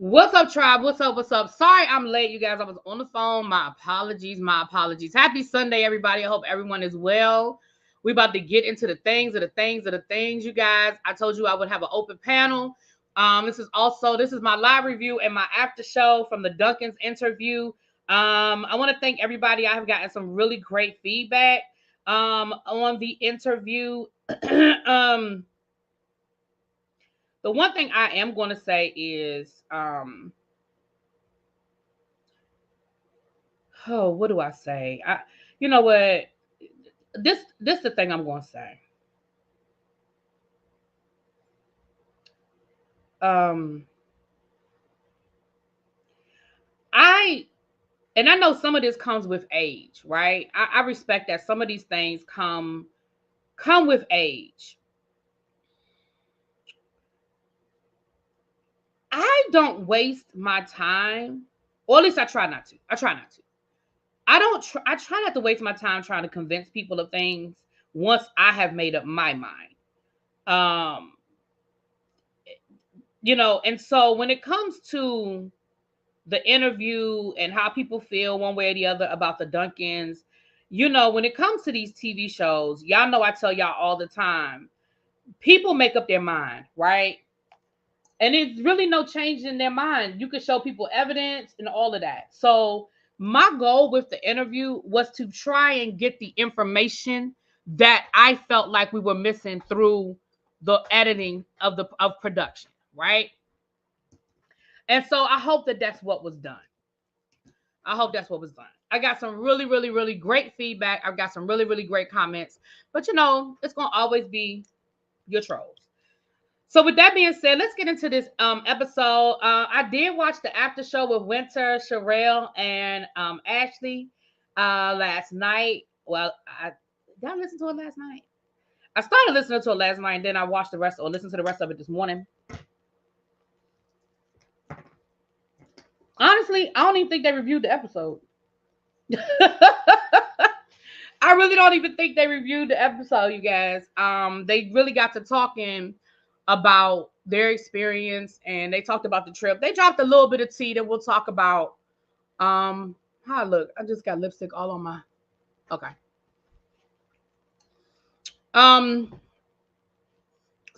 What's up, tribe? What's up? What's up? Sorry I'm late, you guys. I was on the phone. My apologies. My apologies. Happy Sunday, everybody. I hope everyone is well. We about to get into the things, you guys. I told you I would have an open panel. This is my live review and my after show from the Duncan's interview. I want to thank everybody. I have gotten some really great feedback on the interview. The one thing I am going to say is, what do I say? You know what? This is the thing I'm going to say. I know some of this comes with age, right? I respect that some of these things come with age. I don't waste my time, or at least I try not to. I try not to waste my time trying to convince people of things once I have made up my mind. And so when it comes to the interview and how people feel one way or the other about the Duncans, when it comes to these TV shows, y'all know I tell y'all all the time, people make up their mind, right? And it's really no change in their mind. You can show people evidence and all of that. So my goal with the interview was to try and get the information that I felt like we were missing through the editing of production, right? And so I hope that that's what was done. I got some really, really, really great feedback. I've got some really, really great comments. But, it's going to always be your trolls. So with that being said, let's get into this episode. I did watch the after show with Winter, Sherelle, and Ashley last night. Well, did I listen to it last night? I started listening to it last night, and then I watched listened to the rest of it this morning. Honestly, I don't even think they reviewed the episode. I really don't even think they reviewed the episode, you guys. They really got to talking about their experience, and they talked about the trip. They dropped a little bit of tea that we'll talk about. How I look. I just got lipstick all on my. Okay. So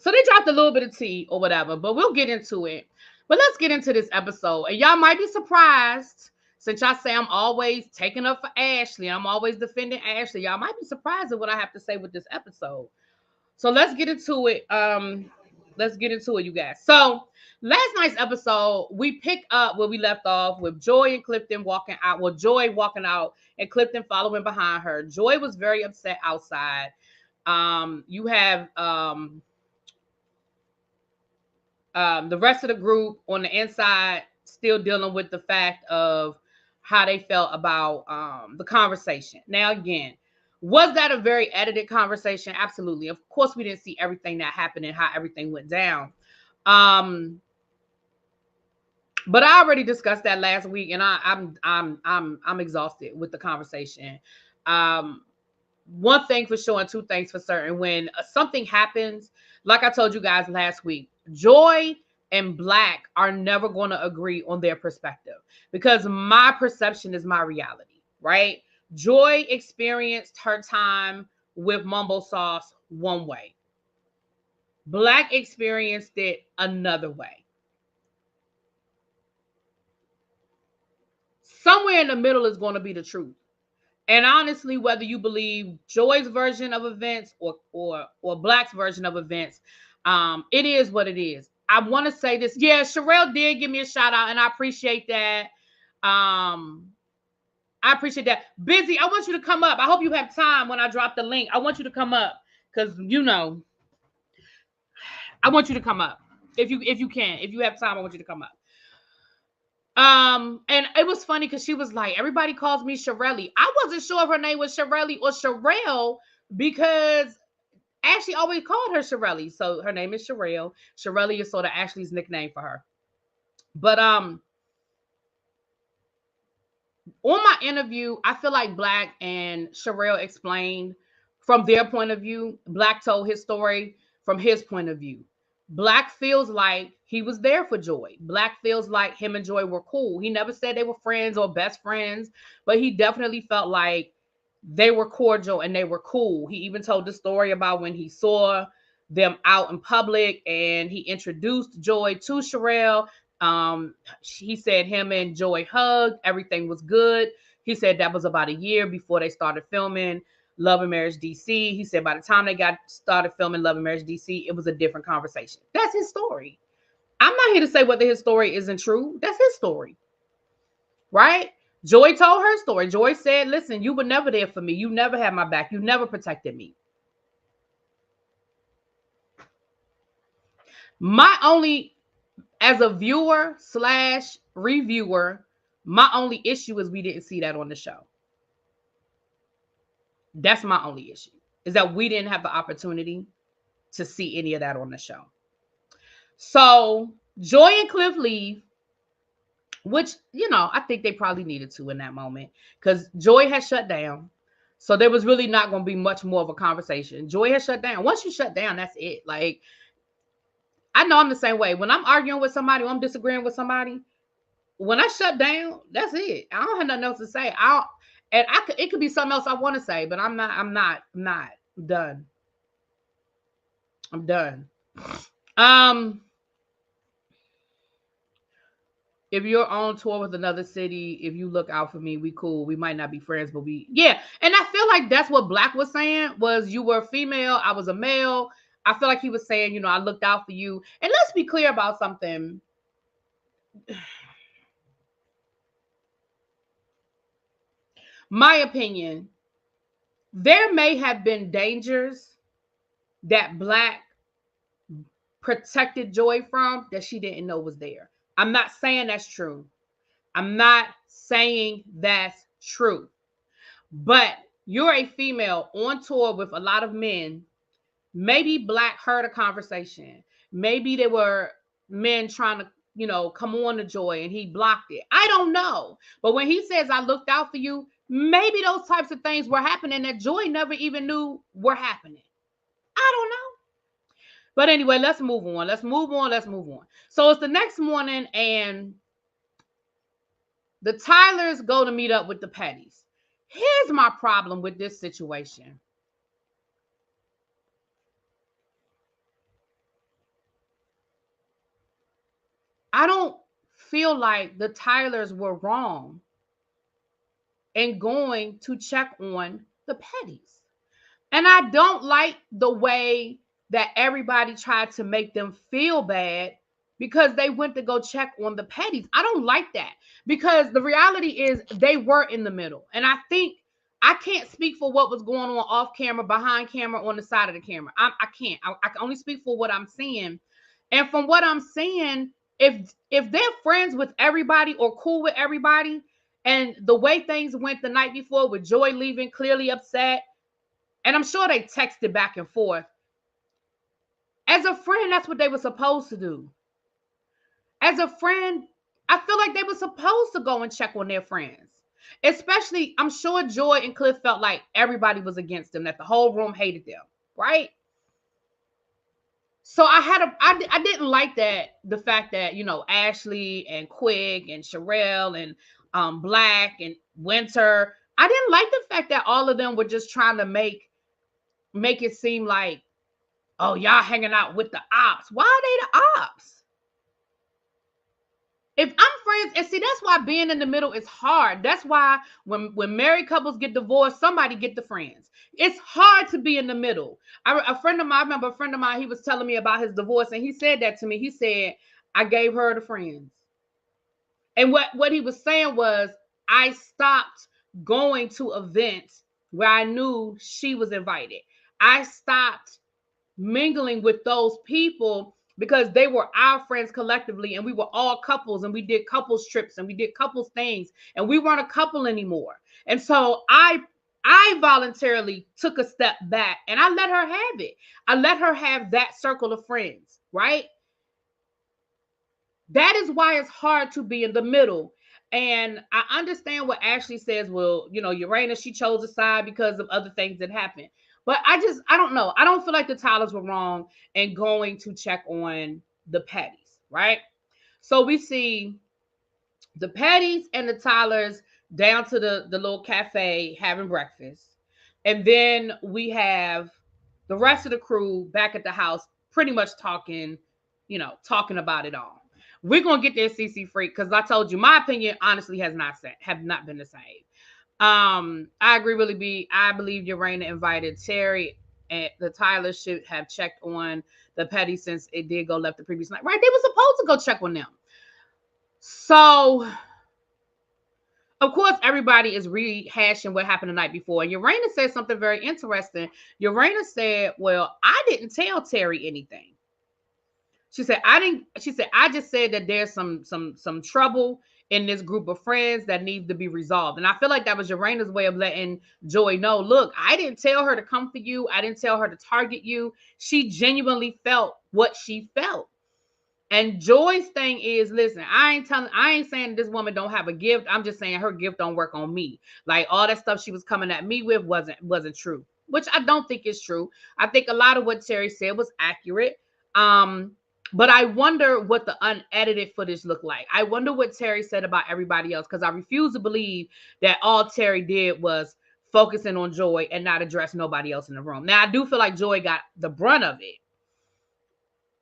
they dropped a little bit of tea or whatever, but we'll get into it. But let's get into this episode. And y'all might be surprised, since y'all say I'm always taking up for Ashley, I'm always defending Ashley. Y'all might be surprised at what I have to say with this episode. So let's get into it. You guys. So last night's episode, we pick up where we left off with Joy and Clifton walking out. Well, Joy walking out and Clifton following behind her. Joy was very upset outside. You have the rest of the group on the inside still dealing with the fact of how they felt about the conversation. Now, again, was that a very edited conversation? Absolutely. Of course, we didn't see everything that happened and how everything went down. But I already discussed that last week, and I'm exhausted with the conversation. One thing for sure and two things for certain. When something happens, like I told you guys last week, Joy and Black are never going to agree on their perspective, because my perception is my reality, right? Joy experienced her time with Mumble Sauce one way. Black experienced it another way. Somewhere in the middle is going to be the truth. And honestly, whether you believe Joy's version of events or Black's version of events, it is what it is. I want to say this. Yeah, Sherelle did give me a shout out, and I appreciate that. I appreciate that. Busy, I want you to come up. I hope you have time when I drop the link. I want you to come up because I want you to come up if you can. If you have time, I want you to come up. And it was funny because she was like, everybody calls me Shirelli. I wasn't sure if her name was Shirelli or Sherelle because Ashley always called her Shirelli. So her name is Sherelle. Shirelli is sort of Ashley's nickname for her. But on my interview, I feel like Black and Sherelle explained from their point of view. Black told his story from his point of view. Black feels like he was there for Joy. Black feels like him and Joy were cool. He never said they were friends or best friends, but he definitely felt like they were cordial and they were cool. He even told the story about when he saw them out in public and he introduced Joy to Sherelle. He said him and Joy hugged. Everything was good. He said that was about a year before they started filming Love and Marriage DC. He said by the time they got started filming Love and Marriage DC, it was a different conversation. That's his story. I'm not here to say whether his story isn't true. That's his story, right? Joy told her story. Joy said, listen, you were never there for me. You never had my back. You never protected me. My only, as a viewer / reviewer, my only issue is we didn't see that on the show. That's my only issue, is that we didn't have the opportunity to see any of that on the show. So Joy and Cliff leave, which, you know, I think they probably needed to in that moment because Joy has shut down. So there was really not going to be much more of a conversation. Joy has shut down. Once you shut down, that's it. Like, I know I'm the same way. When I'm arguing with somebody or I'm disagreeing with somebody, when I shut down, that's it. I don't have nothing else to say. It could be something else I want to say, but I'm not done. I'm done. If you're on tour with another city, if you look out for me, we cool. We might not be friends, but yeah. And I feel like that's what Black was saying, was you were a female, I was a male. I feel like he was saying, you know, I looked out for you. And let's be clear about something. My opinion, there may have been dangers that Black protected Joy from that she didn't know was there. I'm not saying that's true. I'm not saying that's true. But you're a female on tour with a lot of men. Maybe Black heard a conversation. Maybe there were men trying to, you know, come on to Joy and he blocked it. I don't know. But when he says, I looked out for you, maybe those types of things were happening that Joy never even knew were happening. I don't know. But anyway, let's move on. Let's move on. So it's the next morning and the Tylers go to meet up with the Petties. Here's my problem with this situation. I don't feel like the Tylers were wrong in going to check on the Petties. And I don't like the way that everybody tried to make them feel bad because they went to go check on the Petties. I don't like that, because the reality is they were in the middle. And I think I can't speak for what was going on off camera, behind camera, on the side of the camera. I can't. I can only speak for what I'm seeing. And from what I'm seeing, if they're friends with everybody or cool with everybody, and the way things went the night before with Joy leaving clearly upset, and I'm sure they texted back and forth. As a friend, that's what they were supposed to do. As a friend, I feel like they were supposed to go and check on their friends. Especially, I'm sure Joy and Cliff felt like everybody was against them, that the whole room hated them, right? So I didn't like that, the fact that, you know, Ashley and Quick and Sherelle and Black and Winter, I didn't like the fact that all of them were just trying to make it seem like, oh, y'all hanging out with the ops. Why are they the ops? If I'm friends, and see, that's why being in the middle is hard. That's why when married couples get divorced, somebody get the friends. It's hard to be in the middle. I remember a friend of mine, he was telling me about his divorce, and he said that to me. He said, I gave her the friends. And what he was saying was, I stopped going to events where I knew she was invited. I stopped mingling with those people because they were our friends collectively, and we were all couples, and we did couples trips and we did couples things, and we weren't a couple anymore. And so I voluntarily took a step back and I let her have it. I let her have that circle of friends, right? That is why it's hard to be in the middle. And I understand what Ashley says. Well, you know, Uranus, she chose a side because of other things that happened. But I don't know. I don't feel like the Tylers were wrong in going to check on the Petties, right? So we see the Petties and the Tylers down to the little cafe having breakfast. And then we have the rest of the crew back at the house pretty much talking, talking about it all. We're gonna get there, CC Freak, because I told you my opinion honestly have not been the same. I agree, Willie B. I believe Urana invited Terry, and the Tylers should have checked on the Petty since it did go left the previous night. Right? They were supposed to go check on them. So, of course, everybody is rehashing what happened the night before. And Urana said something very interesting. Urana said, "Well, I didn't tell Terry anything." She said, I just said that there's some trouble in this group of friends that needs to be resolved. And I feel like that was Urana's way of letting Joy know, look, I didn't tell her to come for you. I didn't tell her to target you. She genuinely felt what she felt. And Joy's thing is, listen, I ain't saying this woman don't have a gift. I'm just saying her gift don't work on me. Like all that stuff she was coming at me with wasn't true, which I don't think is true. I think a lot of what Terry said was accurate. But I wonder what the unedited footage looked like. I wonder what Terry said about everybody else, because I refuse to believe that all Terry did was focusing on Joy and not address nobody else in the room. Now, I do feel like Joy got the brunt of it,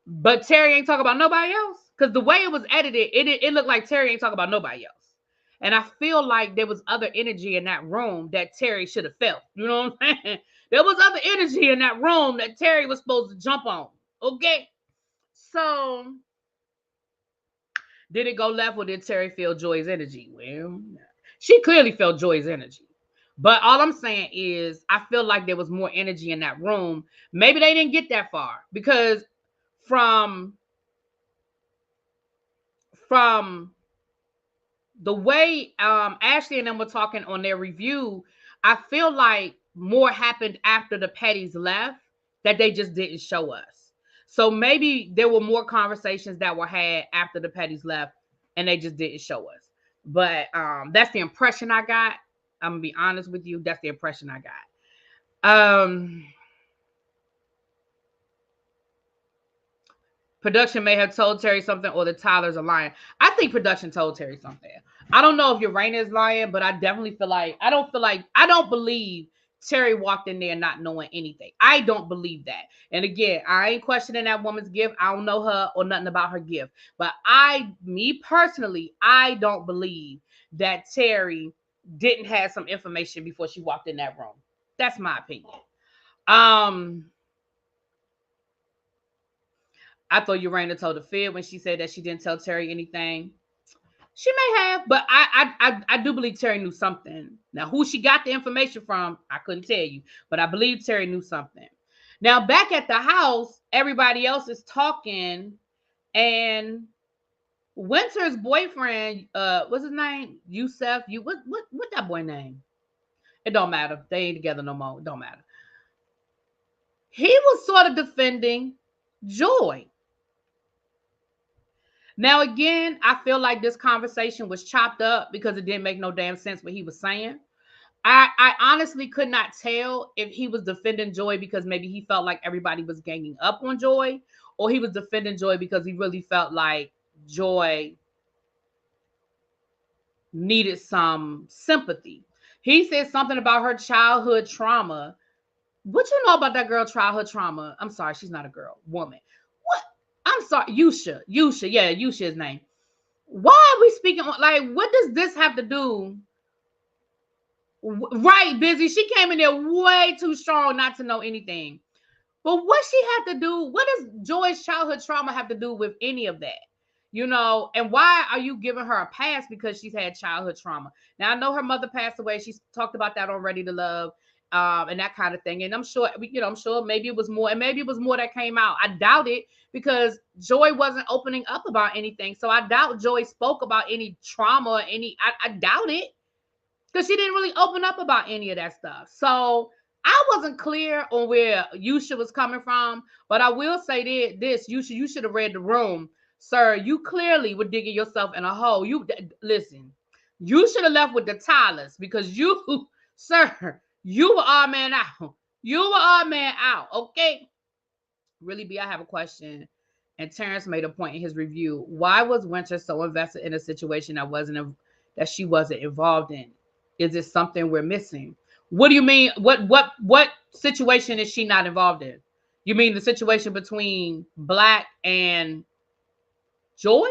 but Terry ain't talking about nobody else, because the way it was edited, it looked like Terry ain't talking about nobody else. And I feel like there was other energy in that room that Terry should have felt. You know what I'm saying? There was other energy in that room that Terry was supposed to jump on. Okay? So, did it go left, or did Terry feel Joy's energy? Well, she clearly felt Joy's energy. But all I'm saying is, I feel like there was more energy in that room. Maybe they didn't get that far, because from the way Ashley and them were talking on their review, I feel like more happened after the Petties left that they just didn't show us. So maybe there were more conversations that were had after the Petties left and they just didn't show us. But that's the impression I got. I'm going to be honest with you. That's the impression I got. Production may have told Terry something, or the Tylers are lying. I think production told Terry something. I don't know if Urana is lying, but I definitely feel like, I don't believe Terry walked in there not knowing anything. I don't believe that. And again, I ain't questioning that woman's gift. I don't know her or nothing about her gift. But me personally, I don't believe that Terry didn't have some information before she walked in that room. That's my opinion. I thought Urana told a fib when she said that she didn't tell Terry anything. She may have, but I do believe Terry knew something. Now, who she got the information from, I couldn't tell you, but I believe Terry knew something. Now, back at the house, everybody else is talking, and Winter's boyfriend, what's his name? Yusef. What that boy name? It don't matter. They ain't together no more. It don't matter. He was sort of defending Joy. Now, again, I feel like this conversation was chopped up because it didn't make no damn sense what he was saying. I honestly could not tell if he was defending Joy because maybe he felt like everybody was ganging up on Joy, or he was defending Joy because he really felt like Joy needed some sympathy. He said something about her childhood trauma. What you know about that girl childhood trauma? I'm sorry, she's not a girl, woman. What? I'm sorry, Yusha. Yeah, Yusha's name. Why are we speaking like, what does this have to do? Right, Busy. She came in there way too strong not to know anything. But what she had to do, what does Joy's childhood trauma have to do with any of that? You know, and why are you giving her a pass because she's had childhood trauma? Now, I know her mother passed away. She's talked about that on Ready to Love, and that kind of thing. And I'm sure maybe it was more, and maybe it was more that came out. I doubt it, because Joy wasn't opening up about anything. So I doubt Joy spoke about any trauma or I doubt it, because she didn't really open up about any of that stuff. So I wasn't clear on where Yusha was coming from, but I will say this, Yusha, you should have read the room. Sir, you clearly were digging yourself in a hole. Listen, you should have left with the Tylers, because you, sir, you were all man out. You were odd man out, okay? Really, B, I have a question. And Terrence made a point in his review. Why was Winter so invested in a situation that she wasn't involved in? Is it something we're missing? What do you mean? What situation is she not involved in? You mean the situation between Black and Joy?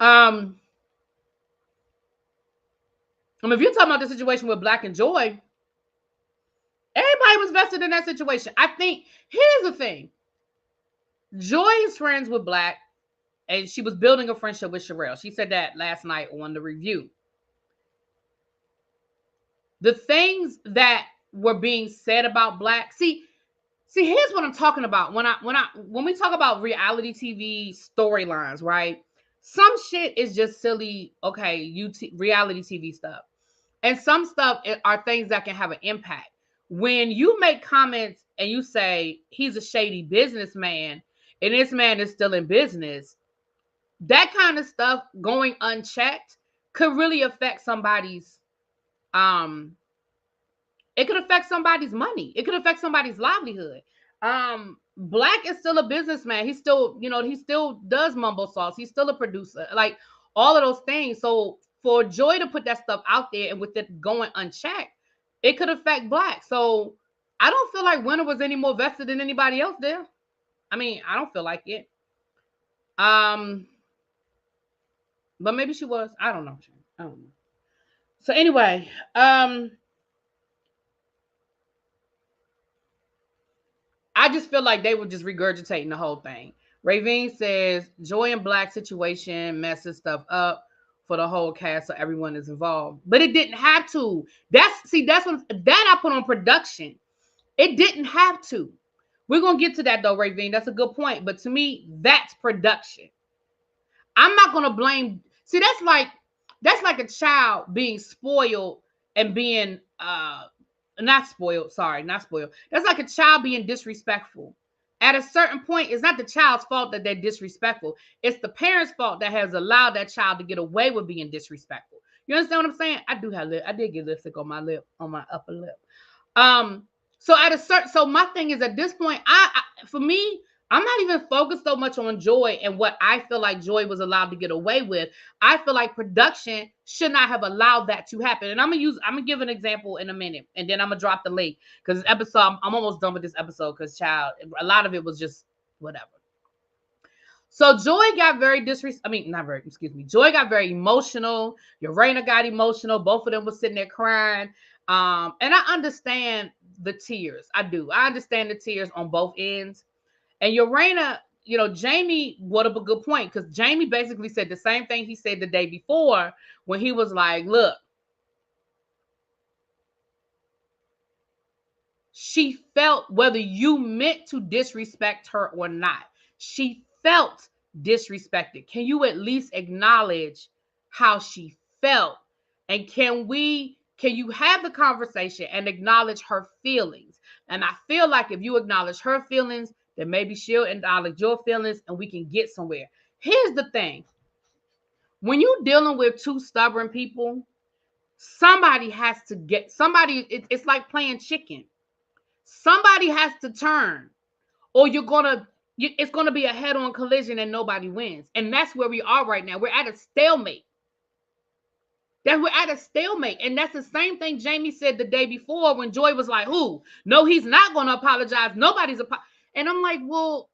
Um, I mean, if you're talking about the situation with Black and Joy, everybody was vested in that situation. I think here's the thing: Joy is friends with Black, and she was building a friendship with Sherelle. She said that last night on the review. The things that were being said about Black, see, here's what I'm talking about. When we talk about reality TV storylines, right? Some shit is just silly, okay, reality TV stuff. And some stuff are things that can have an impact. When you make comments and you say he's a shady businessman and this man is still in business, that kind of stuff going unchecked could really affect somebody's it could affect somebody's money. It could affect somebody's livelihood. Black is still a businessman. He still, he still does mumble sauce. He's still a producer. Like all of those things. So for Joy to put that stuff out there and with it going unchecked, it could affect Black. So I don't feel like Winter was any more vested than anybody else there. I mean, I don't feel like it. But maybe she was. I don't know. So anyway, I just feel like they were just regurgitating the whole thing. Ravine says Joy and Black situation messes stuff up for the whole cast, so everyone is involved. But it didn't have to. That's what I put on production. It didn't have to. We're gonna get to that though, Ravine. That's a good point. But to me, that's production. I'm not gonna blame. See, that's like a child being spoiled and being not spoiled. Sorry, not spoiled. That's like a child being disrespectful. At a certain point, it's not the child's fault that they're disrespectful. It's the parents' fault that has allowed that child to get away with being disrespectful. You understand what I'm saying? I did get lipstick on my lip, on my upper lip. So my thing is at this point, for me, I'm not even focused so much on Joy and what I feel like Joy was allowed to get away with. I feel like production should not have allowed that to happen. And I'm gonna give an example in a minute, and then I'm gonna drop the link because this episode, I'm almost done with this episode because a lot of it was just whatever. So Joy got very Joy got very emotional. Urena got emotional. Both of them were sitting there crying. And I understand the tears. I do. I understand the tears on both ends. And Urena, Jamie brought up a good point because Jamie basically said the same thing he said the day before when he was like, look, she felt whether you meant to disrespect her or not, she felt disrespected. Can you at least acknowledge how she felt? And can you have the conversation and acknowledge her feelings? And I feel like if you acknowledge her feelings, then maybe she'll acknowledge your feelings and we can get somewhere. Here's the thing. When you're dealing with two stubborn people, it's like playing chicken. Somebody has to turn, or it's gonna be a head-on collision and nobody wins. And that's where we are right now. We're at a stalemate. And that's the same thing Jamie said the day before when Joy was like, "Who? No, he's not gonna apologize. Nobody's And I'm like, well,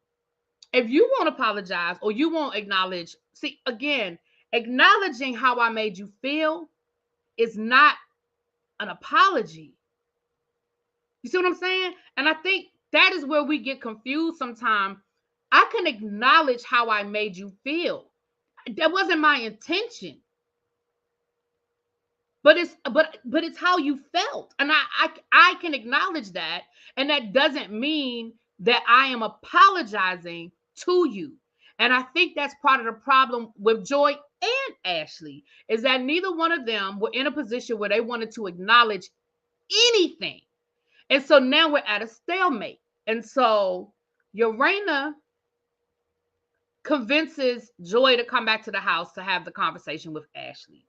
if you won't apologize or you won't acknowledge, see, again, acknowledging how I made you feel is not an apology. You see what I'm saying? And I think that is where we get confused sometimes. I can acknowledge how I made you feel. That wasn't my intention. But it's how you felt. And I can acknowledge that. And that doesn't mean that I am apologizing to you. And I think that's part of the problem with Joy and Ashley, is that neither one of them were in a position where they wanted to acknowledge anything. And so now we're at a stalemate. And so Urana convinces Joy to come back to the house to have the conversation with Ashley.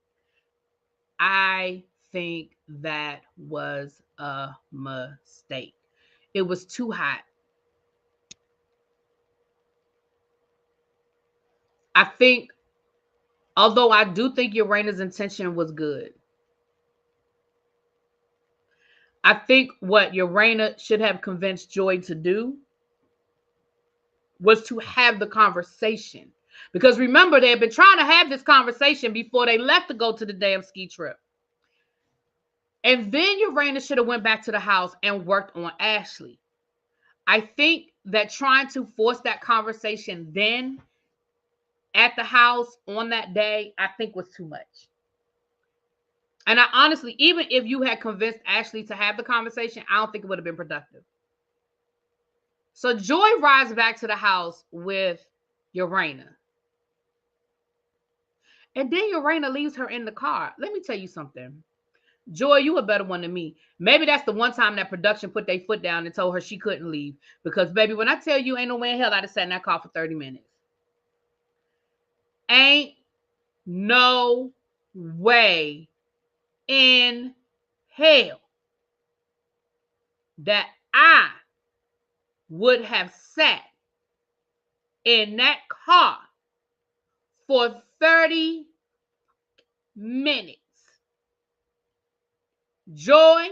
I think that was a mistake. It was too hot. I think, although I do think Urana's intention was good, I think what Urana should have convinced Joy to do was to have the conversation. Because remember, they had been trying to have this conversation before they left to go to the damn ski trip. And then Urana should have went back to the house and worked on Ashley. I think that trying to force that conversation then at the house on that day, I think was too much. And I honestly, even if you had convinced Ashley to have the conversation, I don't think it would have been productive. So Joy rides back to the house with Urana. And then Urana leaves her in the car. Let me tell you something. Joy, you a better one than me. Maybe that's the one time that production put their foot down and told her she couldn't leave. Because, baby, when I tell you ain't no way in hell I'd have sat in that car for 30 minutes. Ain't no way in hell that I would have sat in that car for 30 minutes. Joy,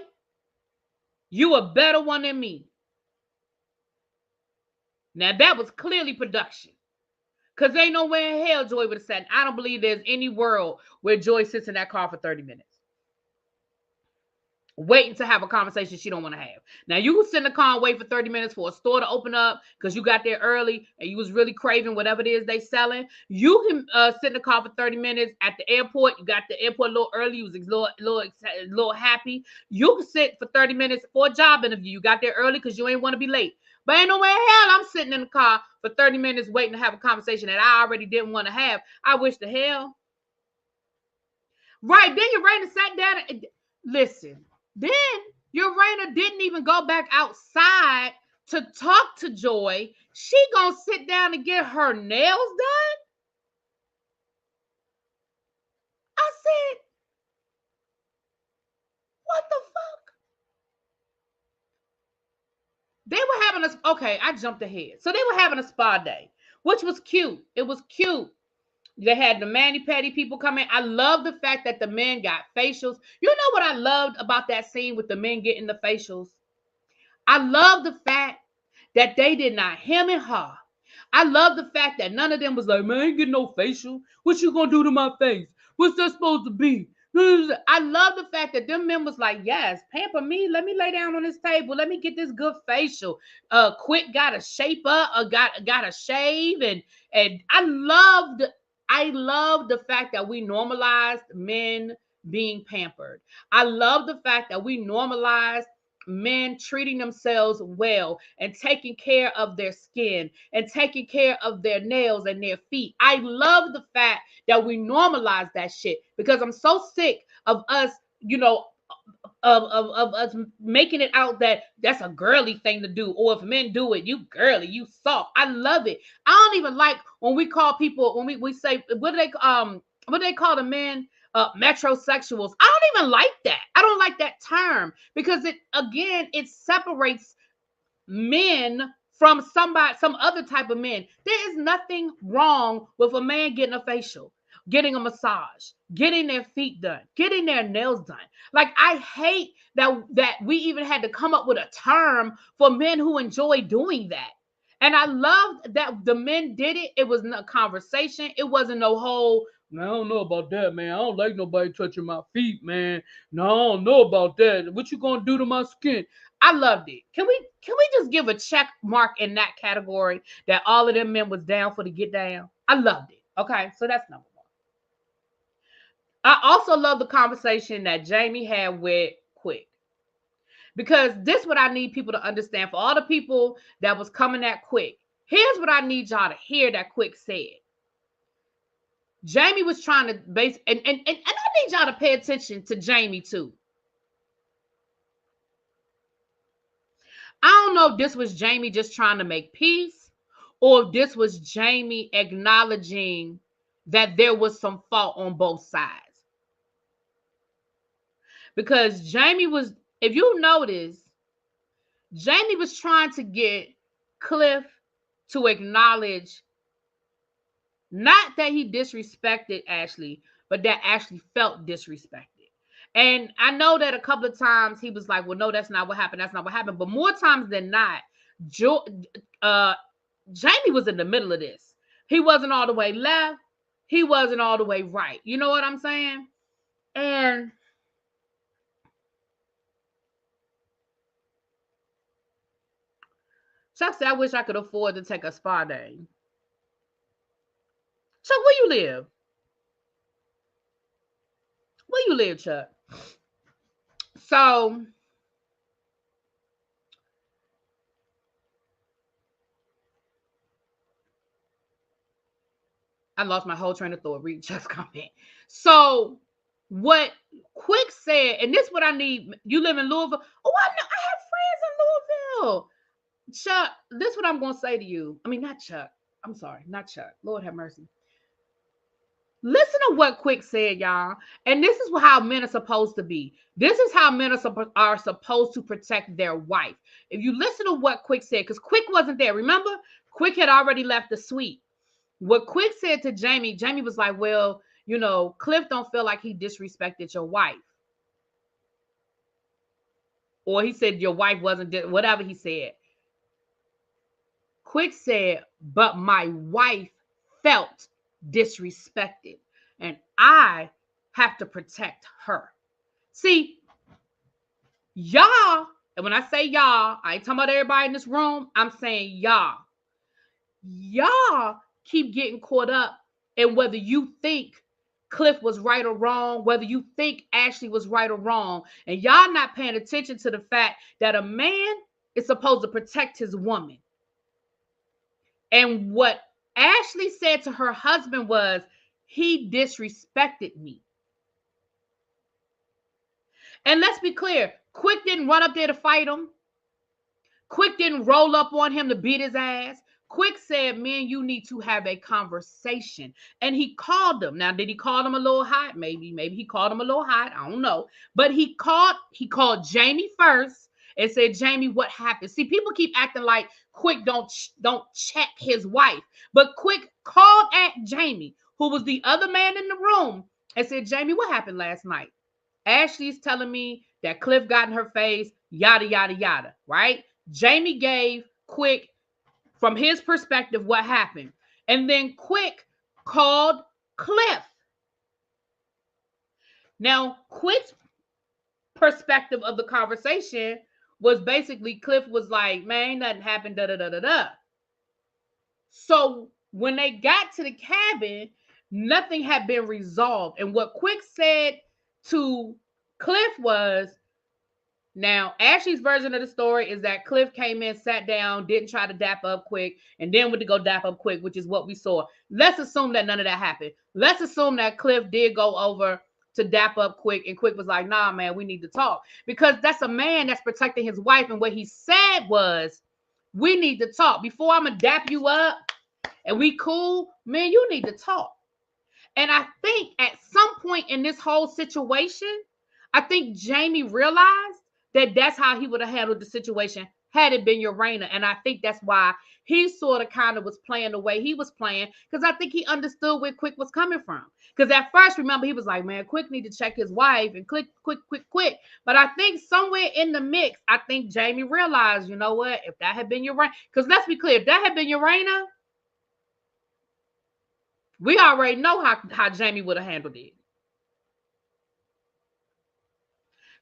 you a better one than me. Now, that was clearly production. Because ain't no way in hell Joy would have said, I don't believe there's any world where Joy sits in that car for 30 minutes. Waiting to have a conversation she don't want to have. Now, you can sit in the car and wait for 30 minutes for a store to open up because you got there early and you was really craving whatever it is they selling. You can sit in the car for 30 minutes at the airport. You got the airport a little early. You was a little happy. You can sit for 30 minutes for a job interview. You got there early because you ain't want to be late. But ain't no way in hell I'm sitting in the car for 30 minutes waiting to have a conversation that I already didn't want to have. I wish the hell. Right, then Urana sat down and listen. Then Urana didn't even go back outside to talk to Joy. She gonna sit down and get her nails done? I said, what the fuck? They were having a, okay, I jumped ahead. So they were having a spa day, which was cute. It was cute. They had the mani-pedi people come in. I love the fact that the men got facials. You know what I loved about that scene with the men getting the facials? I love the fact that they did not hem and haw. I love the fact that none of them was like, man, I ain't getting no facial. What you gonna do to my face? What's that supposed to be? I love the fact that them men was like, yes, pamper me. Let me lay down on this table. Let me get this good facial. Quick got a shape up, got a shave, and I love the fact that we normalized men being pampered. I love the fact that we normalized men treating themselves well and taking care of their skin and taking care of their nails and their feet. I love the fact that we normalize that shit because I'm so sick of us, of us making it out that that's a girly thing to do, or if men do it, you girly, you soft. I love it. I don't even like when we call people, when we say, what do they call the men? Metrosexuals. I don't even like that. I don't like that term because it separates men from some other type of men. There is nothing wrong with a man getting a facial, getting a massage, getting their feet done, getting their nails done. Like, I hate that we even had to come up with a term for men who enjoy doing that. And I loved that the men did it. It was a conversation. It wasn't no whole, man, I don't know about that, man. I don't like nobody touching my feet, man. No, I don't know about that. What you gonna do to my skin? I loved it. Can we just give a check mark in that category that all of them men was down for the get down? I loved it. Okay, so that's number one. I also love the conversation that Jamie had with Quick. Because this is what I need people to understand. For all the people that was coming at Quick, here's what I need y'all to hear that Quick said. Jamie was trying to base, and I need y'all to pay attention to Jamie too. I don't know if this was Jamie just trying to make peace, or if this was Jamie acknowledging that there was some fault on both sides. Because Jamie was, if you notice, Jamie was trying to get Cliff to acknowledge not that he disrespected Ashley, but that Ashley felt disrespected. And I know that a couple of times he was like, well, no, that's not what happened. That's not what happened. But more times than not, Jamie was in the middle of this. He wasn't all the way left. He wasn't all the way right. You know what I'm saying? And Chuck said, I wish I could afford to take a spa day. Chuck, where you live? Where you live, Chuck? So I lost my whole train of thought. Read Chuck's comment. So what Quick said, and this is what I need. You live in Louisville. Oh, I know. I have friends in Louisville. Chuck, this is what I'm going to say to you. I mean, not Chuck. I'm sorry, not Chuck. Lord have mercy. Listen to what Quick said, y'all. And this is how men are supposed to be. This is how men are supposed to protect their wife. If you listen to what Quick said, because Quick wasn't there. Remember, Quick had already left the suite. What Quick said to Jamie, Jamie was like, well, you know, Cliff don't feel like he disrespected your wife. Or he said your wife wasn't, whatever he said. Quick said, but my wife felt disrespected, and I have to protect her. See, y'all, and when I say y'all, I ain't talking about everybody in this room. I'm saying y'all. Y'all keep getting caught up in whether you think Cliff was right or wrong, whether you think Ashley was right or wrong, and y'all not paying attention to the fact that a man is supposed to protect his woman. And what Ashley said to her husband was, he disrespected me. And let's be clear, Quick didn't run up there to fight him. Quick didn't roll up on him to beat his ass. Quick said, man, you need to have a conversation. And he called him. Now, did he call him a little hot? Maybe he called him a little hot. I don't know. But he called Jamie first and said, Jamie, what happened? See, people keep acting like Quick don't check his wife. But Quick called at Jamie, who was the other man in the room, and said, Jamie, what happened last night? Ashley's telling me that Cliff got in her face, yada, yada, yada, right? Jamie gave Quick, from his perspective, what happened. And then Quick called Cliff. Now, Quick's perspective of the conversation was basically Cliff was like, man, nothing happened, da-da-da-da-da. So when they got to the cabin, nothing had been resolved. And what Quick said to Cliff was, now Ashley's version of the story is that Cliff came in, sat down, didn't try to dap up Quick, and then went to go dap up Quick, which is what we saw. Let's assume that none of that happened. Let's assume that Cliff did go over to dap up Quick, and Quick was like, nah, man, we need to talk. Because that's a man that's protecting his wife, and what he said was, we need to talk. Before I'm going to dap you up and we cool, man, you need to talk. And I think at some point in this whole situation, I think Jamie realized that that's how he would have handled the situation had it been Urana. And I think that's why he sort of kind of was playing the way he was playing, because I think he understood where Quick was coming from. Because at first, remember, he was like, man, Quick need to check his wife and Quick. But I think somewhere in the mix, I think Jamie realized, you know what, if that had been Urana, because let's be clear, if that had been Urana, we already know how Jamie would have handled it.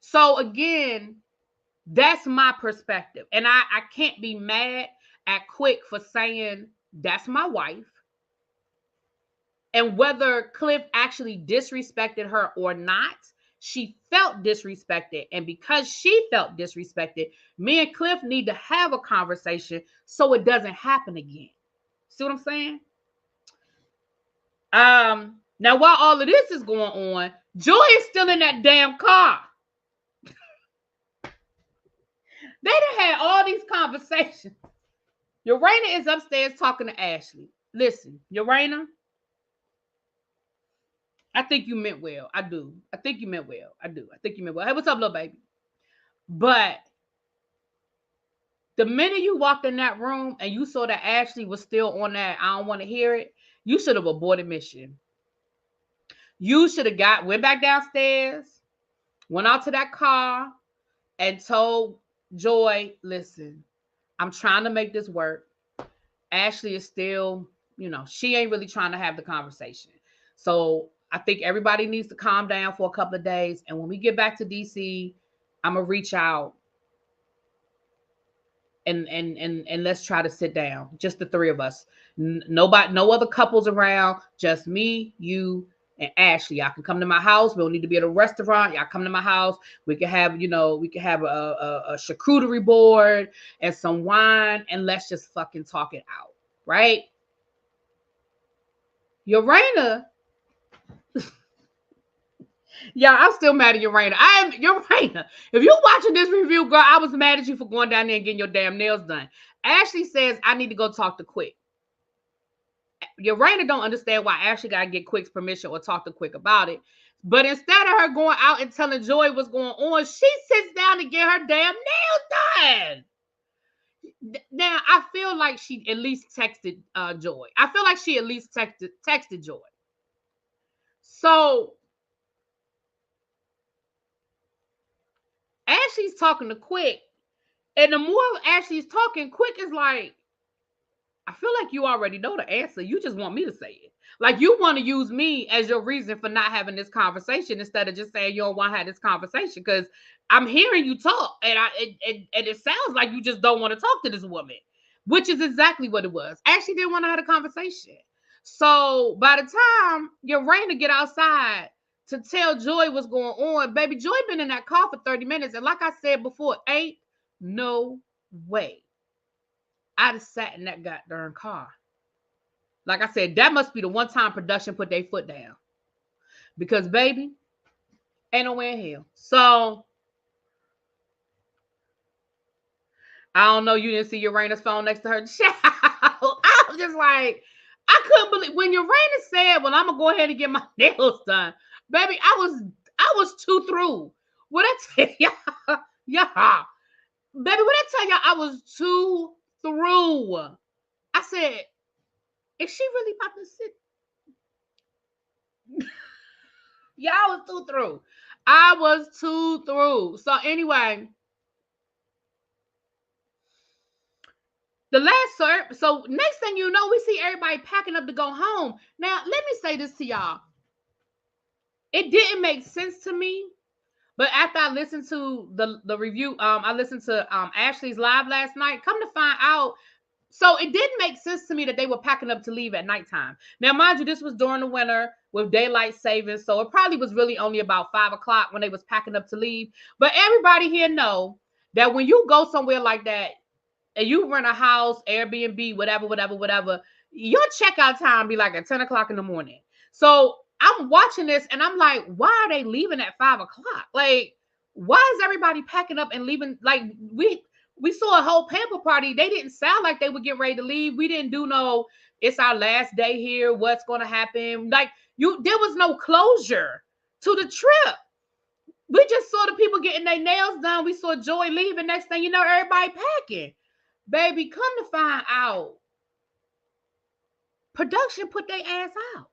So again, that's my perspective. And I can't be mad at Quick for saying that's my wife. And whether Cliff actually disrespected her or not, she felt disrespected. And because she felt disrespected, me and Cliff need to have a conversation so it doesn't happen again. See what I'm saying? Now, while all of this is going on, Joy is still in that damn car. They done had all these conversations. Urana is upstairs talking to Ashley. Listen, Urana, I think you meant well. I do. I think you meant well. I do. I think you meant well. Hey, what's up, little baby? But the minute you walked in that room and you saw that Ashley was still on that, I don't want to hear it, you should have aborted mission. You should have went back downstairs, went out to that car, and told Joy, listen, I'm trying to make this work. Ashley is still, she ain't really trying to have the conversation. So I think everybody needs to calm down for a couple of days. And when we get back to DC, I'm gonna reach out and let's try to sit down. Just the three of us. Nobody, no other couples around, just me, you, and Ashley. Y'all can come to my house. We don't need to be at a restaurant. Y'all come to my house. We can have, a charcuterie board and some wine, and let's just fucking talk it out. Right? Urana. Yeah, I'm still mad at Urana. Urana. If you're watching this review, girl, I was mad at you for going down there and getting your damn nails done. Ashley says I need to go talk to Quick. Urana don't understand why Ashley got to get Quick's permission or talk to Quick about it. But instead of her going out and telling Joy what's going on, she sits down to get her damn nails done. Now, I feel like she at least texted Joy. I feel like she at least texted Joy. So Ashley's talking to Quick, and the more Ashley's talking, Quick is like, I feel like you already know the answer. You just want me to say it. Like you want to use me as your reason for not having this conversation instead of just saying you don't want to have this conversation, because I'm hearing you talk, and it sounds like you just don't want to talk to this woman, which is exactly what it was. Ashley didn't want to have a conversation. So by the time Urana get outside to tell Joy what's going on, baby, Joy been in that car for 30 minutes. And like I said before, ain't no way I'd have sat in that goddamn car. Like I said, that must be the one time production put their foot down. Because, baby, ain't no way in hell. So, I don't know, you didn't see Urana's phone next to her. I was just like, I couldn't believe when Urana said, well, I'm going to go ahead and get my nails done. Baby, I was too through. What I tell y'all? Yeah. Baby, what I tell y'all, I was too through. I said, is she really about to sit? Yeah, I was too through. I was too through. So anyway, the last so next thing you know, we see everybody packing up to go home. Now, let me say this to y'all. It didn't make sense to me, but after I listened to the review, I listened to Ashley's live last night. Come to find out, so it didn't make sense to me that they were packing up to leave at nighttime. Now, mind you, this was during the winter with daylight savings, so it probably was really only about 5 o'clock when they was packing up to leave. But everybody here know that when you go somewhere like that and you rent a house, Airbnb, whatever, your checkout time be like at 10 o'clock in the morning. So I'm watching this and I'm like, why are they leaving at 5 o'clock? Like, why is everybody packing up and leaving? Like, we saw a whole pamper party. They didn't sound like they were getting ready to leave. We didn't do no, it's our last day here. What's going to happen? Like, there was no closure to the trip. We just saw the people getting their nails done. We saw Joy leaving. Next thing you know, everybody packing. Baby, come to find out, production put their ass out.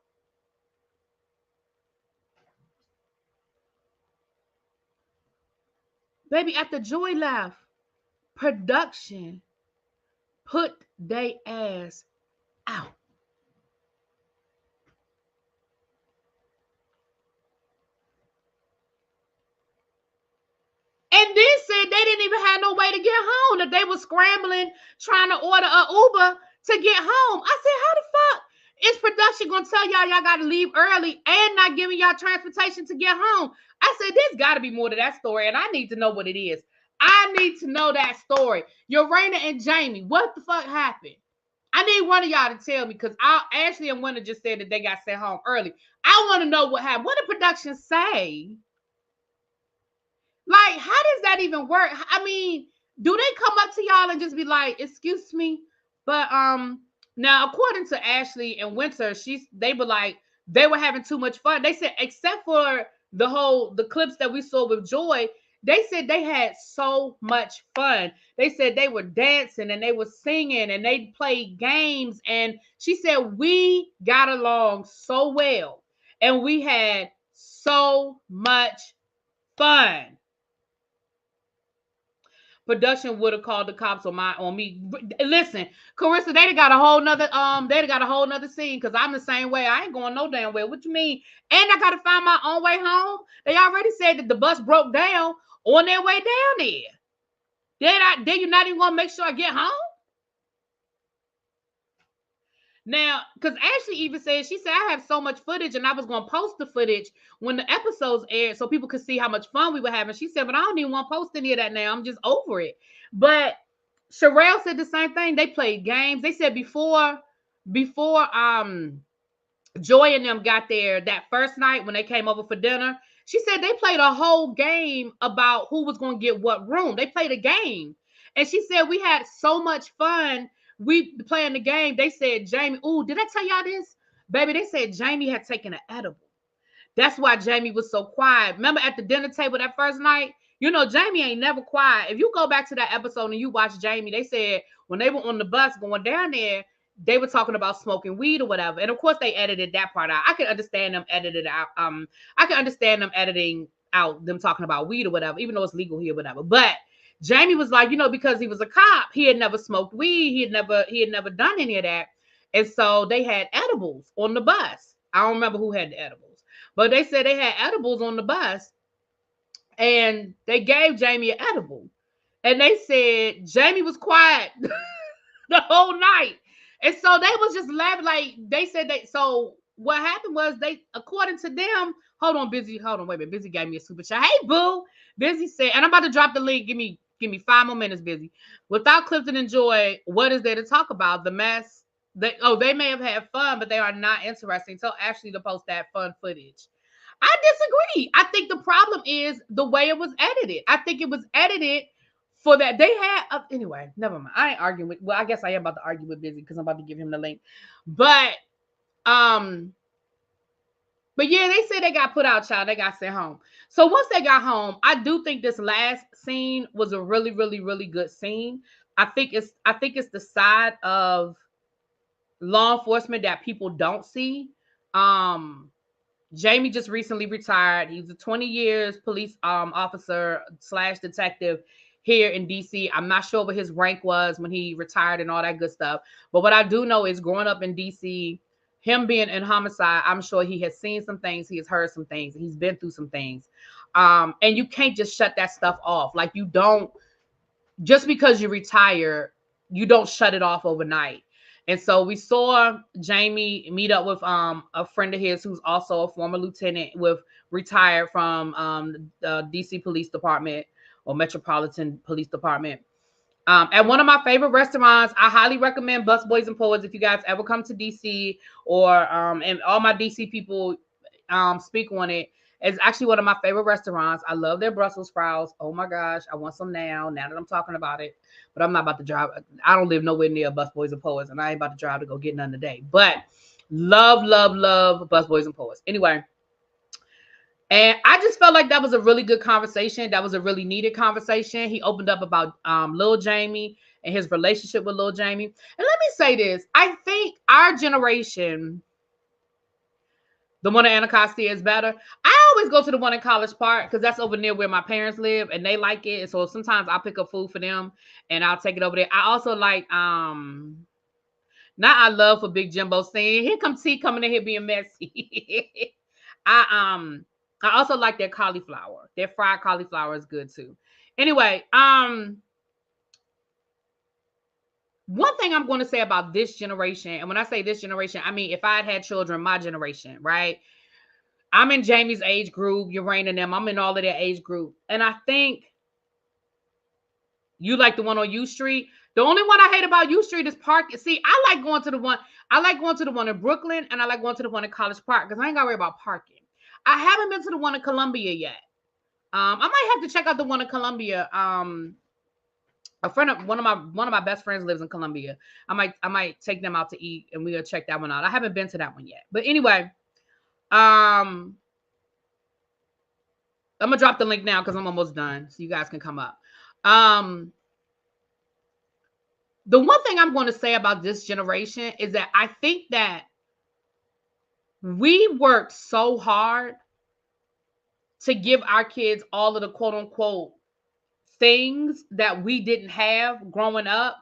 Baby, after Joy left, production put their ass out. And then said they didn't even have no way to get home, that they were scrambling, trying to order an Uber to get home. I said, how the fuck is production going to tell y'all got to leave early and not giving y'all transportation to get home? I said, there's got to be more to that story, and I need to know what it is. I need to know that story. Urana and Jamie, what the fuck happened? I need one of y'all to tell me, because Ashley and Winter just said that they got sent home early. I want to know what happened. What did production say? Like, how does that even work? I mean, Do they come up to y'all and just be like, "Excuse me"? But now according to Ashley and Winter, they were like they were having too much fun. They said except for the clips that we saw with Joy, they said they had so much fun. They said they were dancing and they were singing and they played games. And she said we got along so well and we had so much fun. Production would have called the cops on me. Listen, Carissa, they got a whole nother scene because I'm the same way. I ain't going no damn way. What you mean? And I gotta find my own way home. They already said that the bus broke down on their way down there. Then you not even gonna make sure I get home? Now, because Ashley even said, she said, I have so much footage and I was going to post the footage when the episodes aired so people could see how much fun we were having. She said, but I don't even want to post any of that now. I'm just over it. But Sherelle said the same thing. They played games. They said before Joy and them got there that first night when they came over for dinner, she said they played a whole game about who was going to get what room. They played a game. And she said we had so much fun we playing the game. They said Jamie, did I tell y'all this? Baby, they said Jamie had taken an edible. That's why Jamie was so quiet. Remember at the dinner table that first night? You know, Jamie ain't never quiet. If you go back to that episode and you watch Jamie, they said when they were on the bus going down there, they were talking about smoking weed or whatever. And of course they edited that part out. I can understand them edited out. I can understand them editing out them talking about weed or whatever, even though it's legal here, whatever. But Jamie was like, because he was a cop, he had never smoked weed. He had never done any of that. And so they had edibles on the bus. I don't remember who had the edibles, but they said they had edibles on the bus and they gave Jamie an edible. And they said Jamie was quiet the whole night. And so they was just laughing. Like they said so what happened was according to them, hold on, wait a minute. Busy gave me a super chat. Hey, boo. Busy said, and I'm about to drop the link. Give me 5 more minutes, Busy. Without Clifton and Joy, what is there to talk about? The mess. They may have had fun, but they are not interesting. Tell Ashley to post that fun footage. I disagree. I think the problem is the way it was edited. I think it was edited for that. They had anyway, never mind. I ain't arguing with, I guess I am about to argue with Busy because I'm about to give him the link. But yeah, they said they got put out, child. They got sent home. So once they got home, I do think this last scene was a really, really, really good scene. I think it's the side of law enforcement that people don't see. Jamie just recently retired. He's a 20 years police officer / detective here in DC. I'm not sure what his rank was when he retired and all that good stuff. But what I do know is growing up in DC, him being in homicide, I'm sure he has seen some things, he has heard some things, he's been through some things. And you can't just shut that stuff off. Like you don't, just because you retire, you don't shut it off overnight. And so we saw Jamie meet up with a friend of his who's also a former lieutenant retired from the DC Police Department or Metropolitan Police Department. At one of my favorite restaurants, I highly recommend Busboys and Poets if you guys ever come to DC or and all my DC people speak on it. It's actually one of my favorite restaurants. I love their Brussels sprouts. Oh my gosh, I want some now that I'm talking about it. But I'm not about to drive. I don't live nowhere near Busboys and Poets, and I ain't about to drive to go get none today. But love Busboys and Poets. Anyway, and I just felt like that was a really good conversation. That was a really needed conversation. He opened up about Lil Jamie and his relationship with Lil Jamie. And let me say this. I think our generation, the one in Anacostia, is better. I always go to the one in College Park because that's over near where my parents live and they like it. And so sometimes I'll pick up food for them and I'll take it over there. I also like not I love for Big Jimbo saying, here comes T coming in here being messy. I also like their cauliflower. Their fried cauliflower is good too. Anyway, one thing I'm going to say about this generation, and when I say this generation, I mean if I had children, my generation, right? I'm in Jamie's age group, Urane and them. I'm in all of their age group. And I think you like the one on U Street. The only one I hate about U Street is park. See, I like going to the one in Brooklyn, and I like going to the one in College Park because I ain't got to worry about parking. I haven't been to the one in Columbia yet. I might have to check out the one in Columbia A friend of one of my best friends lives in Columbia. I might take them out to eat and we'll check that one out. I haven't been to that one yet. But anyway, I'm gonna drop the link now because I'm almost done, so you guys can come up. The one thing I'm going to say about this generation is that I think that we worked so hard to give our kids all of the quote unquote things that we didn't have growing up,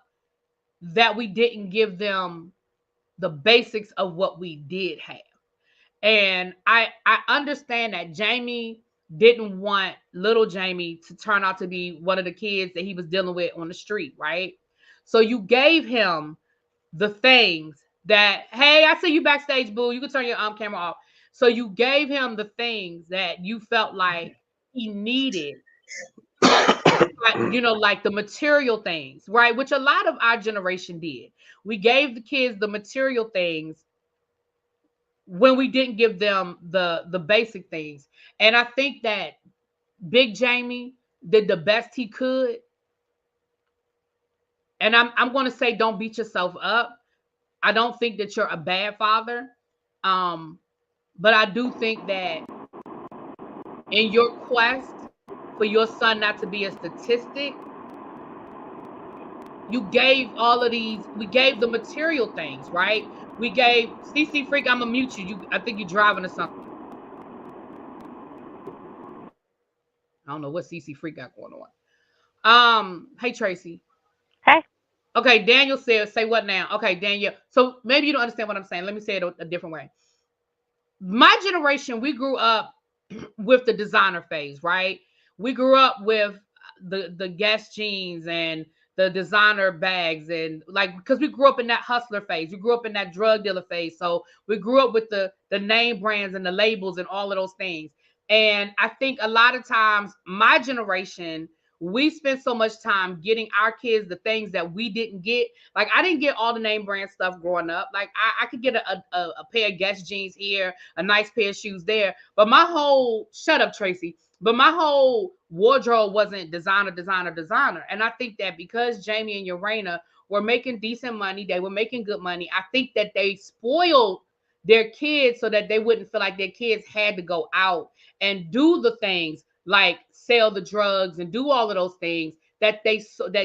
that we didn't give them the basics of what we did have. And I understand that Jamie didn't want little Jamie to turn out to be one of the kids that he was dealing with on the street, right? So you gave him the things that, hey, I see you backstage, boo. You can turn your camera off. So you gave him the things that you felt like he needed, like the material things, right? Which a lot of our generation did. We gave the kids the material things when we didn't give them the basic things. And I think that Big Jamie did the best he could. And I'm going to say, don't beat yourself up. I don't think that you're a bad father. But I do think that in your quest for your son not to be a statistic, you gave all of these, we gave the material things, right? We gave CC Freak, I'm gonna mute you. I think you're driving or something. I don't know what CC Freak got going on. Hey Tracy. Hey. Okay, Daniel says, say what now? Okay, Daniel. So maybe you don't understand what I'm saying. Let me say it a different way. My generation, we grew up with the designer phase, right? We grew up with the Guess jeans and the designer bags, and like, because we grew up in that hustler phase, we grew up in that drug dealer phase. So we grew up with the name brands and the labels and all of those things. And I think a lot of times my generation, we spent so much time getting our kids the things that we didn't get. Like, I didn't get all the name brand stuff growing up. Like, I could get a pair of Guess jeans here, a nice pair of shoes there. But my whole, shut up, Tracy. But my whole wardrobe wasn't designer. And I think that because Jamie and Urena were making decent money, they were making good money, I think that they spoiled their kids so that they wouldn't feel like their kids had to go out and do the things like sell the drugs and do all of those things that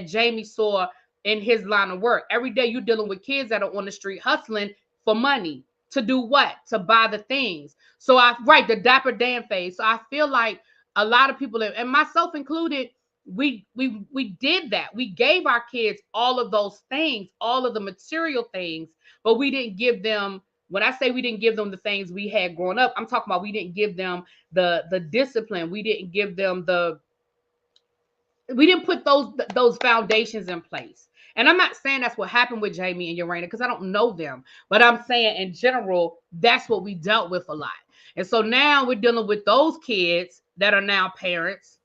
Jamie saw in his line of work. Every day you're dealing with kids that are on the street hustling for money. To do what? To buy the things. So the Dapper Dan phase. So I feel like a lot of people, and myself included, we did that. We gave our kids all of those things, all of the material things, but we didn't give them, when I say we didn't give them the things we had growing up, I'm talking about we didn't give them the discipline. We didn't give them we didn't put those foundations in place. And I'm not saying that's what happened with Jamie and Urena because I don't know them, but I'm saying in general, that's what we dealt with a lot. And so now we're dealing with those kids that are now parents,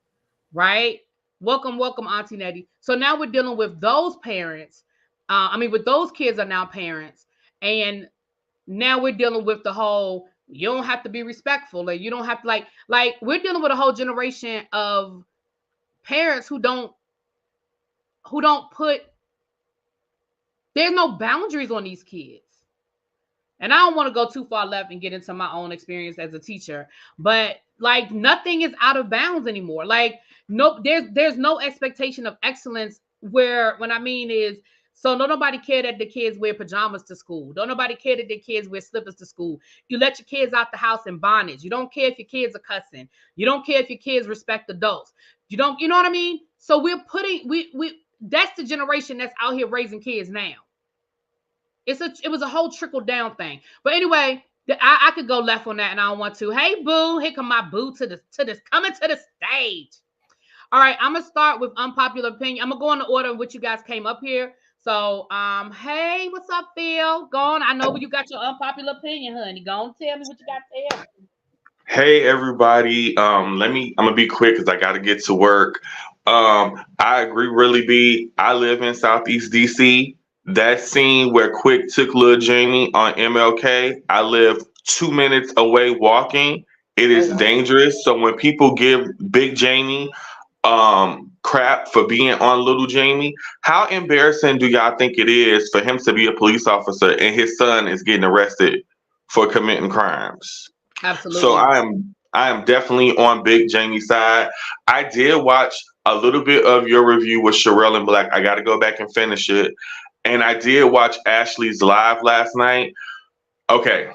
right? Welcome, Auntie Nettie. So now we're dealing with those parents. With those kids are now parents. And now we're dealing with the whole, you don't have to be respectful, or you don't have to like we're dealing with a whole generation of parents who don't put, there's no boundaries on these kids. And I don't want to go too far left and get into my own experience as a teacher, but like nothing is out of bounds anymore. Like, no, there's no expectation of excellence where, when I mean is, so nobody care that the kids wear pajamas to school. Don't nobody care that the kids wear slippers to school. You let your kids out the house in bondage. You don't care if your kids are cussing. You don't care if your kids respect adults. You know what I mean? So we're putting, that's the generation that's out here raising kids now. It was a whole trickle down thing. But anyway, I could go left on that and I don't want to. Hey, boo, here come my boo coming to the stage. All right, I'm gonna start with unpopular opinion. I'm gonna go in the order in which you guys came up here. So, hey, what's up, Phil? Go on. I know you got your unpopular opinion, honey. Go on, tell me what you got to tell me. Hey everybody, I'm gonna be quick because I gotta get to work. I agree, Really B. I live in Southeast DC. That scene where Quick took Lil Jamie on MLK, I live 2 minutes away walking. It is dangerous. So when people give Big Jamie crap for being on Little Jamie. How embarrassing do y'all think it is for him to be a police officer and his son is getting arrested for committing crimes? So Absolutely. I am definitely on Big Jamie's side. I did watch a little bit of your review with Sherelle and Black. I got to go back and finish it. And I did watch Ashley's live last night. Okay.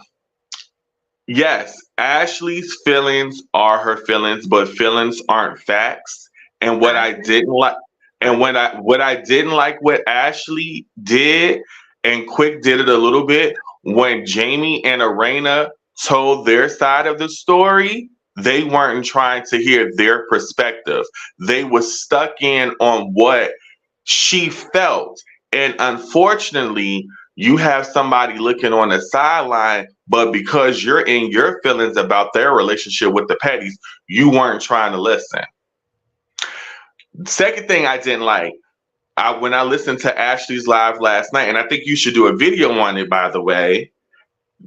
Yes, Ashley's feelings are her feelings, but feelings aren't facts. And what I I agree. didn't like, and what I didn't like what Ashley did, and Quick did it a little bit when Jamie and Arena told their side of the story. They weren't trying to hear their perspective. They were stuck in on what she felt, and unfortunately, you have somebody looking on the sideline, but because you're in your feelings about their relationship with the Petties, you weren't trying to listen. Second thing I didn't like, when I listened to Ashley's live last night, and I think you should do a video on it, by the way,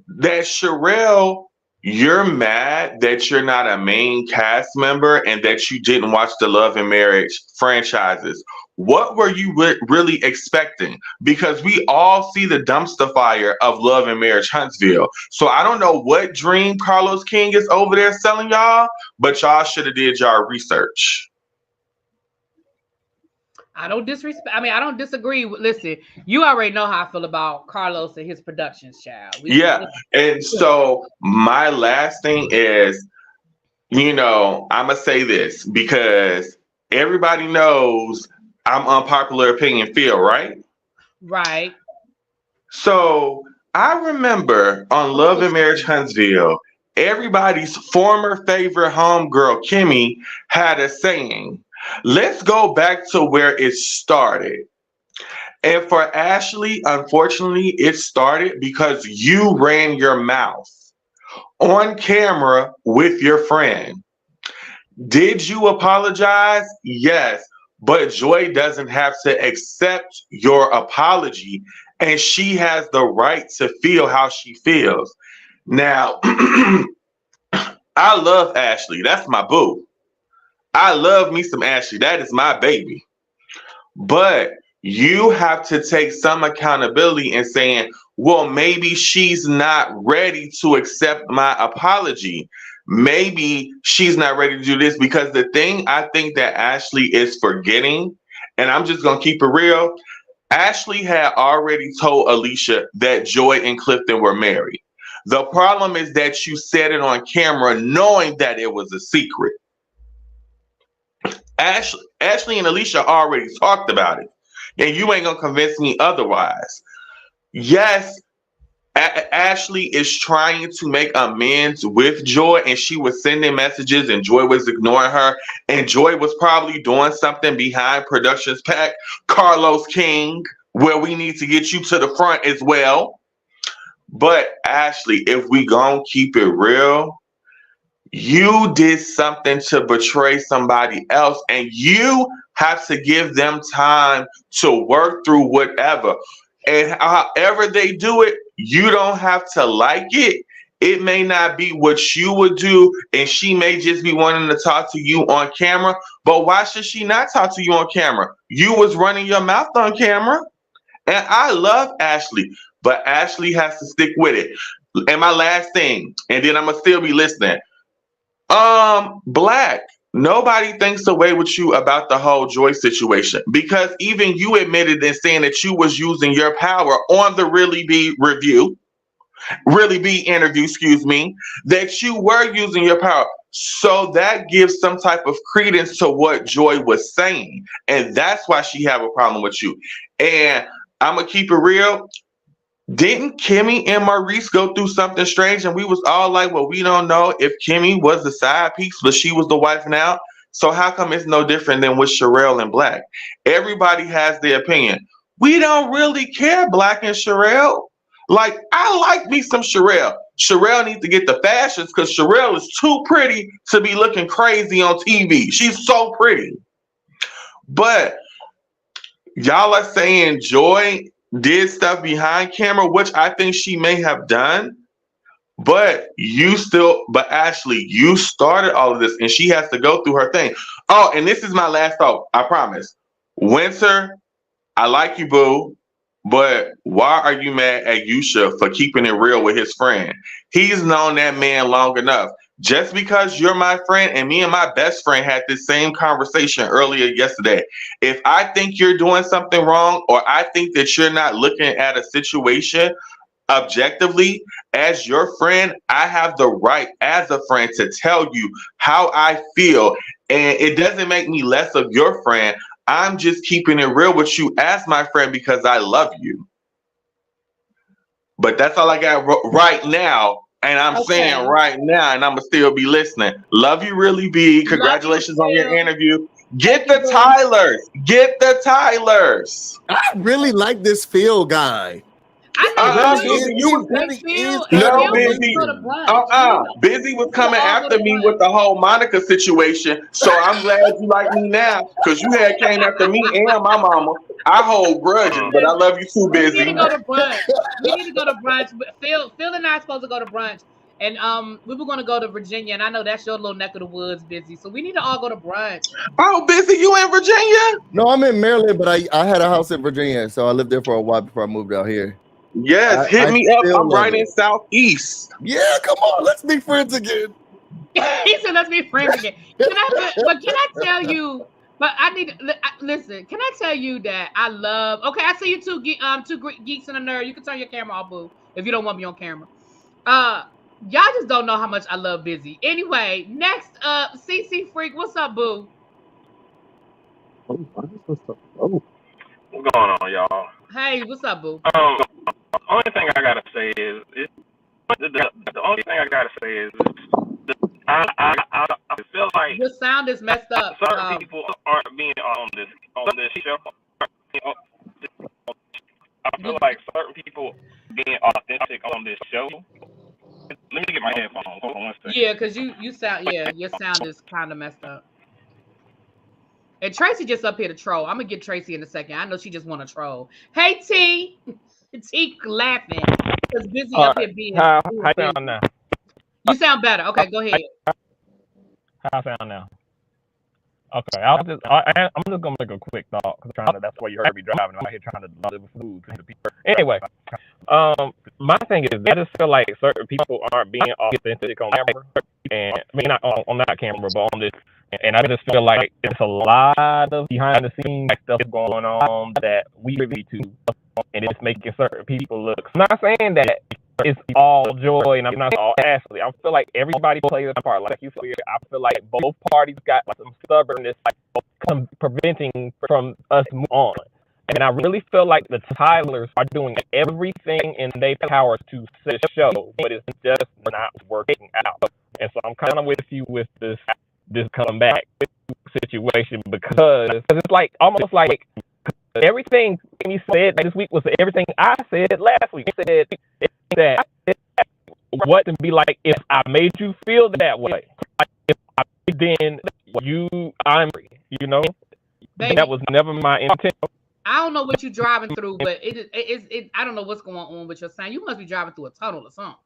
that Sherelle, you're mad that you're not a main cast member and that you didn't watch the Love and Marriage franchises. What were you really expecting? Because we all see the dumpster fire of Love and Marriage Huntsville. So I don't know what dream Carlos King is over there selling y'all, but y'all should have did y'all research. I don't disrespect. I mean, I don't disagree. Listen, you already know how I feel about Carlos and his productions, child. Yeah. And so my last thing is, I'm going to say this because everybody knows I'm unpopular opinion Phil, right? Right. So I remember on Love and Marriage Huntsville, everybody's former favorite homegirl, Kimmy, had a saying, let's go back to where it started. And for Ashley, unfortunately, it started because you ran your mouth on camera with your friend. Did you apologize? Yes. But Joy doesn't have to accept your apology, and she has the right to feel how she feels. Now, I love Ashley. That's my boo. I love me some Ashley. That is my baby. But you have to take some accountability in saying, well, maybe she's not ready to accept my apology. Maybe she's not ready to do this, because the thing I think that Ashley is forgetting, and I'm just going to keep it real, Ashley had already told Alicia that Joy and Clifton were married. The problem is that you said it on camera knowing that it was a secret. Ashley and Alicia already talked about it, and you ain't gonna convince me otherwise. Yes, Ashley is trying to make amends with Joy, and she was sending messages and Joy was ignoring her, and Joy was probably doing something behind Productions Pack, Carlos King, where we need to get you to the front as well. But Ashley, if we gonna keep it real, you did something to betray somebody else, and you have to give them time to work through whatever. And however they do it, you don't have to like it. It may not be what you would do, and she may just be wanting to talk to you on camera. But why should she not talk to you on camera? You was running your mouth on camera. And I love Ashley, but Ashley has to stick with it. And my last thing, and then I'm going to still be listening. Black, nobody thinks away with you about the whole Joy situation, because even you admitted in saying that you was using your power on the ReallyB interview, that you were using your power. So that gives some type of credence to what Joy was saying. And that's why she have a problem with you. And I'm going to keep it real. Didn't Kimmy and Maurice go through something strange? And we was all like, well, we don't know if Kimmy was the side piece, but she was the wife now. So how come it's no different than with Sherelle and Black? Everybody has their opinion. We don't really care, Black and Sherelle. Like, I like me some Sherelle. Sherelle needs to get the fashions because Sherelle is too pretty to be looking crazy on TV. She's so pretty. But y'all are saying Joy did stuff behind camera, which I think she may have done. But Ashley, you started all of this and she has to go through her thing. Oh, and this is my last thought, I promise. Winter, I like you, boo, but why are you mad at Yusha for keeping it real with his friend? He's known that man long enough. Just because you're my friend, and me and my best friend had this same conversation earlier yesterday. If I think you're doing something wrong, or I think that you're not looking at a situation objectively, as your friend, I have the right as a friend to tell you how I feel. And it doesn't make me less of your friend. I'm just keeping it real with you as my friend because I love you. But that's all I got right now. And I'm saying right now, and I'm going to still be listening. Love you, Really B. Congratulations on your interview. Get the Tylers. Get the Tylers. I really like this Phil guy. I know Busy was coming after me with the whole Monica situation. So I'm glad you like me now, because you had came after me and my mama. I hold grudges, but I love you too, Busy. We need to go to brunch. Phil and I are supposed to go to brunch. And we were gonna go to Virginia, and I know that's your little neck of the woods, Busy. So we need to all go to brunch. Oh, Busy, you in Virginia? No, I'm in Maryland, but I had a house in Virginia, so I lived there for a while before I moved out here. Yes, hit me up. I'm right in Southeast. Yeah, come on, let's be friends again. He said, "Let's be friends again." Can I tell you? But I need to listen. Can I tell you that I love? Okay, I see you two geeks and a nerd. You can turn your camera off, boo, if you don't want me on camera. Y'all just don't know how much I love Busy. Anyway, next up, CC Freak. What's up, boo? What's going on, y'all? Hey, what's up, boo? Only thing I gotta say is I feel like your sound is messed up. Certain people aren't being on this show. I feel like certain people being authentic on this show. Let me get my headphones. Hold on one second. Yeah, because you sound your sound is kind of messed up. And Tracy just up here to troll. I'm gonna get Tracy in a second. I know she just want to troll. Hey T, T laughing because Busy up here being. How sound now? You sound better. Okay, go ahead. How I sound now? Okay, I'm just gonna make a quick thought because that's why you heard me driving. I'm out here trying to deliver food to the people. Anyway, my thing is I just feel like certain people aren't being authentic on camera, and I mean not on that camera, but on this. And I just feel like there's a lot of behind the scenes stuff going on that we privy to, and it's making certain people look. I'm not saying that it's all joy and I'm not all Ashley. I feel like everybody plays a part. Like you feel, I feel like both parties got like some stubbornness, like preventing from us moving on. And I really feel like the Tylers are doing everything in their powers to set a show, but it's just not working out. And so I'm kind of with you with this comeback situation because it's like almost like everything he said this week was everything I said last week. He said that what to be like if I made you feel that way. If I then I'm you know. Baby, that was never my intent. I don't know what you're driving through, but it I don't know what's going on with your sound. You must be driving through a tunnel or something.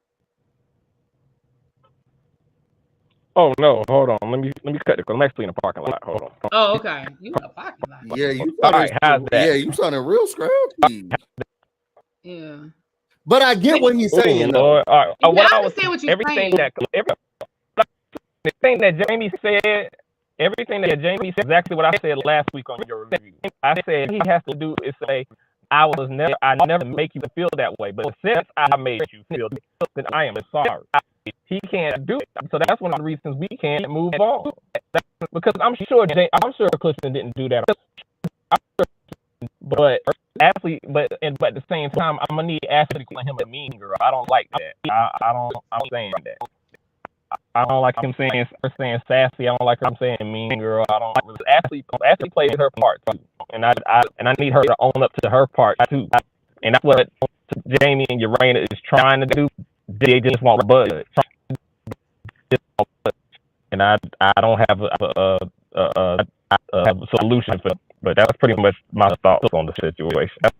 Oh no, hold on. Let me cut it because I'm actually in a parking lot. Hold on. Oh, okay. You in a parking lot. Yeah, you all right, how's that? Yeah, you sounding real scrappy. Yeah. But I get what he's saying. Lord. All right. Yeah, I understand what you're saying. Everything that Jamie said, exactly what I said last week on your review. I said he has to do is say, I never make you feel that way. But since I made you feel that, then I am sorry. He can't do it. So that's one of the reasons we can't move on. Because I'm sure Clifton didn't do that. But Ashley, but at the same time, I'm gonna need Ashley to call him a mean girl. I don't like that. I'm saying that. I don't like him saying sassy. I don't like him saying mean girl. I don't like Ashley plays her part too, and I need her to own up to her part too. And that's what Jamie and Urena is trying to do. They just want budge. And I don't have a solution for them. But that's pretty much my thoughts on the situation. All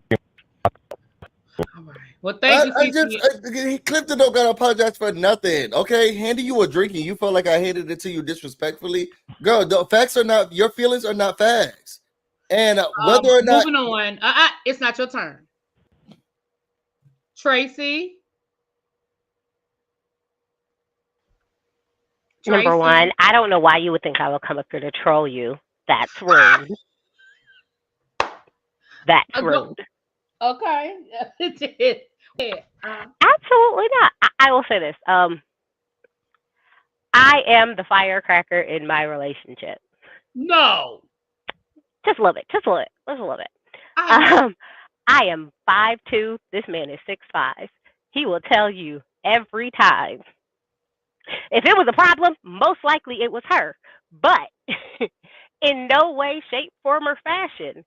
right. Well, thank you, Clifton don't gotta apologize for nothing. Okay, handing you a drink and you felt like I handed it to you disrespectfully. Girl, the facts are not, your feelings are not facts. And whether or not, moving on, it's not your turn. Tracy. Number one, I don't know why you would think I would come up here to troll you. That's rude. That's rude. Okay. Absolutely not. I will say this. I am the firecracker in my relationship. No. Just love it. Just love it. Just love it. I am 5'2". This man is 6'5". He will tell you every time. If it was a problem, most likely it was her. But in no way, shape, form, or fashion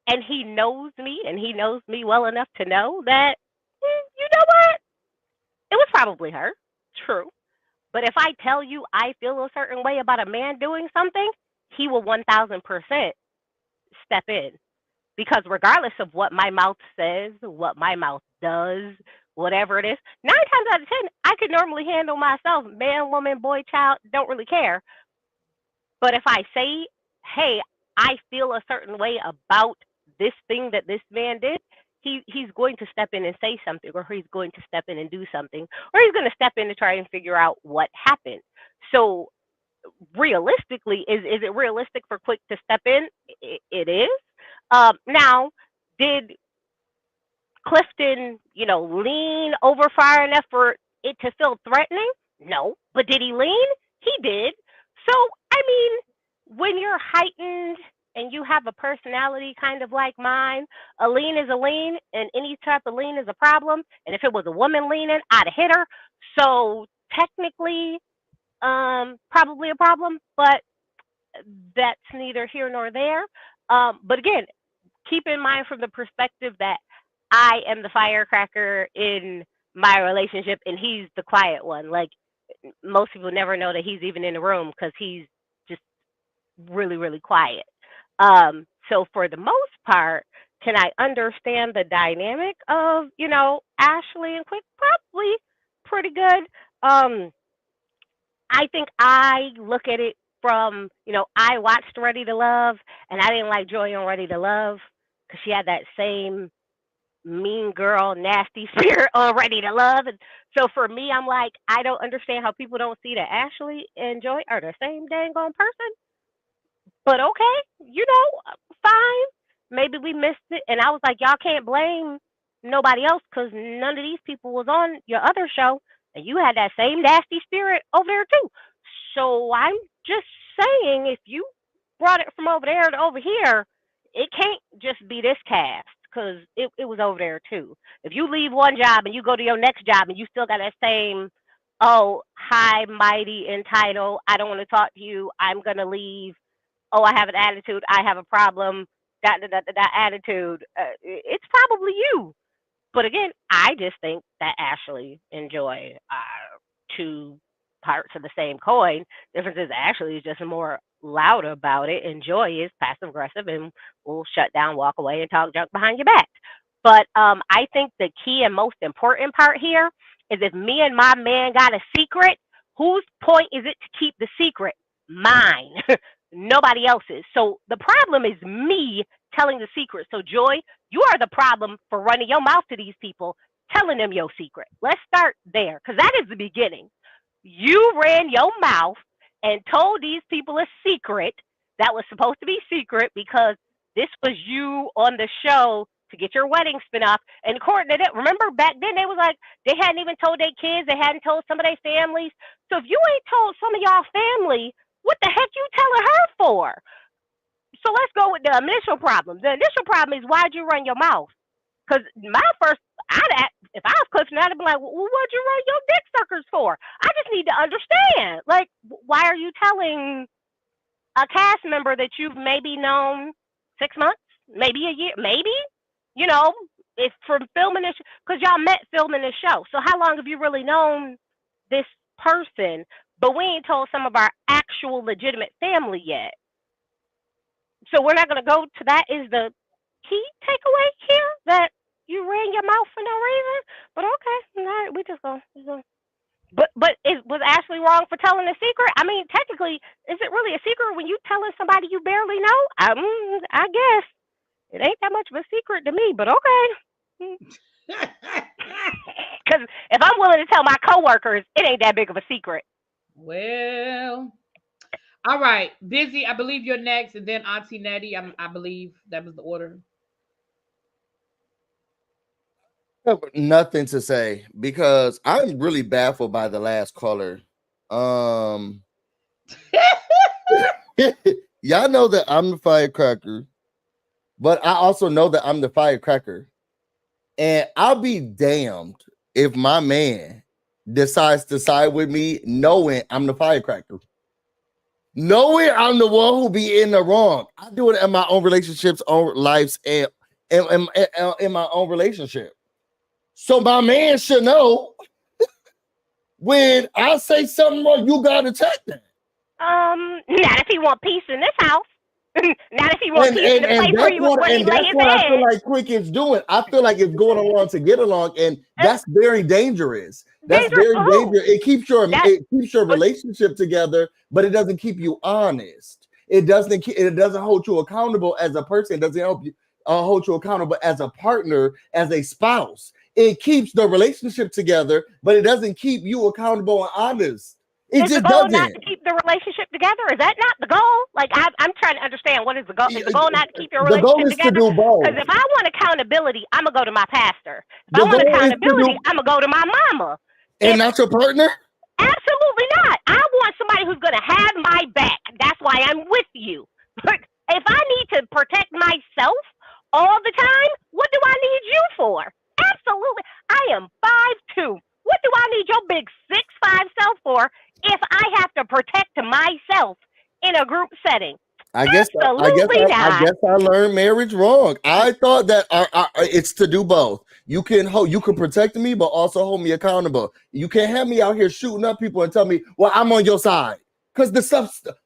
and he knows me, and he knows me well enough to know that, you know what? It was probably her. True. But if I tell you I feel a certain way about a man doing something, he will 1000% step in. Because regardless of what my mouth says, what my mouth does, whatever it is, 9 times out of 10, I could normally handle myself. Man, woman, boy, child, don't really care. But if I say, hey, I feel a certain way about this thing that this man did, he's going to step in and say something, or he's going to step in and do something, or he's going to step in to try and figure out what happened. So realistically, is it realistic for Quick to step in? It is. Now, did Clifton, lean over far enough for it to feel threatening? No. But did he lean? He did. So, I mean, when you're heightened and you have a personality kind of like mine, a lean is a lean, and any type of lean is a problem. And if it was a woman leaning, I'd have hit her. So technically, probably a problem, but that's neither here nor there. But again, keep in mind from the perspective that I am the firecracker in my relationship, and he's the quiet one. Like, most people never know that he's even in the room because he's just really, really quiet. So for the most part, can I understand the dynamic of, Ashley and Quick? Probably pretty good. I think I look at it from, I watched Ready to Love, and I didn't like Joy on Ready to Love because she had that same mean girl, nasty spirit on Ready to Love. And so for me, I'm like, I don't understand how people don't see that Ashley and Joy are the same dang on person. But okay, fine. Maybe we missed it. And I was like, y'all can't blame nobody else because none of these people was on your other show. And you had that same nasty spirit over there too. So I'm just saying, if you brought it from over there to over here, it can't just be this cast because it was over there too. If you leave one job and you go to your next job and you still got that same, high, mighty, entitled, I don't want to talk to you, I'm going to leave, I have an attitude, I have a problem, that attitude, it's probably you. But again, I just think that Ashley and Joy are two parts of the same coin. Difference is Ashley is just more loud about it, and Joy is passive aggressive and will shut down, walk away, and talk junk behind your back. But I think the key and most important part here is if me and my man got a secret, whose point is it to keep the secret? Mine. Nobody else's. So the problem is me telling the secret. So Joy, you are the problem for running your mouth to these people, telling them your secret. Let's start there, because that is the beginning. You ran your mouth and told these people a secret that was supposed to be secret because this was you on the show to get your wedding spin off. And according to that, remember back then they was like, they hadn't even told their kids, they hadn't told some of their families. So if you ain't told some of y'all family, what the heck you telling her for? So let's go with the initial problem. The initial problem is, why'd you run your mouth? Because if I was Clifton, I'd be like, well, what'd you run your dick suckers for? I just need to understand. Like, why are you telling a cast member that you've maybe known 6 months, maybe a year, maybe, if from filming this, because y'all met filming this show. So how long have you really known this person? But we ain't told some of our actual legitimate family yet. So we're not going to go to that. Is the key takeaway here that, you ran your mouth for no reason. But okay, all right, we just go. But was Ashley wrong for telling a secret? I mean, technically, is it really a secret when you telling somebody you barely know? I guess it ain't that much of a secret to me. But okay. Because if I'm willing to tell my coworkers, it ain't that big of a secret. Well, all right, Busy. I believe you're next, and then Auntie Nettie. I believe that was the order. Nothing to say because I'm really baffled by the last caller. Y'all know that I'm the firecracker, but I also know that I'm the firecracker. And I'll be damned if my man decides to side with me knowing I'm the firecracker. Knowing I'm the one who be in the wrong. I do it in my own relationships, own lives, and in my own relationship. So my man should know when I say something wrong, you gotta check that. Not if he want peace in this house. Not if he want peace in the place where he lay his head. I feel like Quick is doing. I feel like it's going along to get along, and that's very dangerous. That's very dangerous. It keeps your relationship together, but it doesn't keep you honest. It doesn't hold you accountable as a person. It doesn't help you hold you accountable as a partner, as a spouse. It keeps the relationship together, but it doesn't keep you accountable and honest. Is the goal not to keep the relationship together? Is that not the goal? Like, I'm trying to understand, what is the goal? Is the goal not to keep your relationship together? To do both. Because if I want accountability, I'm going to go to my pastor. If I want accountability, I'm going to go to my mama. And not your partner? Absolutely not. I want somebody who's going to have my back. That's why I'm with you. But if I need to protect myself all the time, what do I need you for? Absolutely. I am 5'2". What do I need your big 6'5" self for if I have to protect myself in a group setting? I guess I learned marriage wrong. I thought that it's to do both. You can protect me, but also hold me accountable. You can't have me out here shooting up people and tell me, well, I'm on your side. Because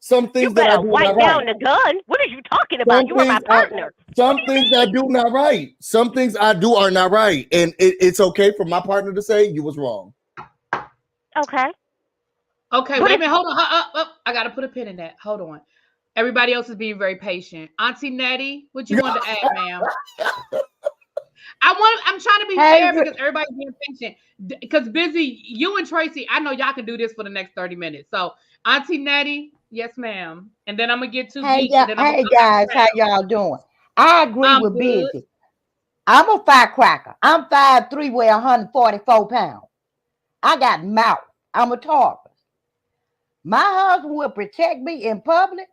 some things that I do wipe not down right. the gun. What are you talking about? You are my partner. Some things I do not right. Some things I do are not right, and it's okay for my partner to say you was wrong. Okay. Okay. Wait a minute. Hold on. I gotta put a pin in that. Hold on. Everybody else is being very patient. Auntie Nettie, what you want to add, ma'am? I'm trying to be fair because everybody's being patient. Because Busy, you and Tracy, I know y'all can do this for the next 30 minutes. So, Auntie Nettie, yes, ma'am. And then I'm gonna get to Hey guys, how y'all doing? I agree with good. Busy. I'm a firecracker. I'm 5'3", weigh 144 pounds. I got mouth. I'm a Taurus. My husband will protect me in public,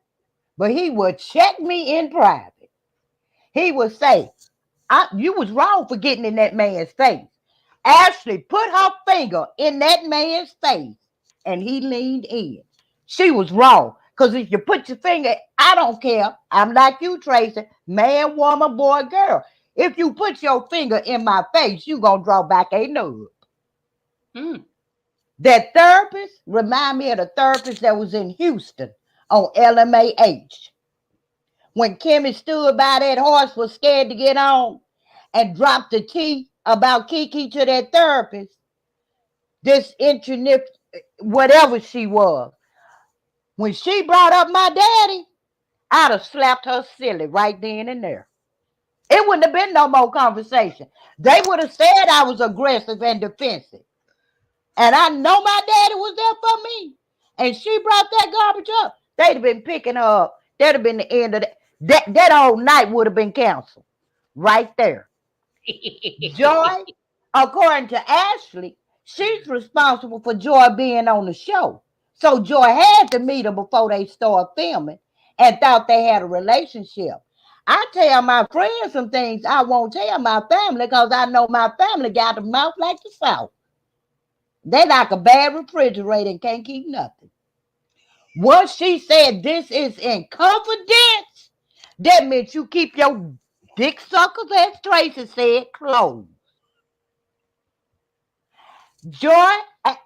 but he will check me in private. He will say, you was wrong for getting in that man's face. Ashley put her finger in that man's face and he leaned in. She was wrong. Because if you put your finger, I don't care. I'm like you, Tracy. Man, woman, boy, girl. If you put your finger in my face, you going to draw back a nub. That therapist remind me of the therapist that was in Houston on LMAH. When Kimmy stood by that horse, was scared to get on, and dropped the tea about Kiki to that therapist, this whatever she was. When she brought up my daddy, I'd have slapped her silly right then and there. It wouldn't have been no more conversation. They would have said I was aggressive and defensive. And I know my daddy was there for me. And she brought that garbage up. They'd have been picking her up. That'd have been the end of that whole night would have been canceled. Right there. Joy, according to Ashley, she's responsible for Joy being on the show. So Joy had to meet her before they started filming and thought they had a relationship. I tell my friends some things I won't tell my family because I know my family got a mouth like the South. They like a bad refrigerator and can't keep nothing. Once she said this is in confidence, that means you keep your dick suckers, as Tracy said, closed. Joy,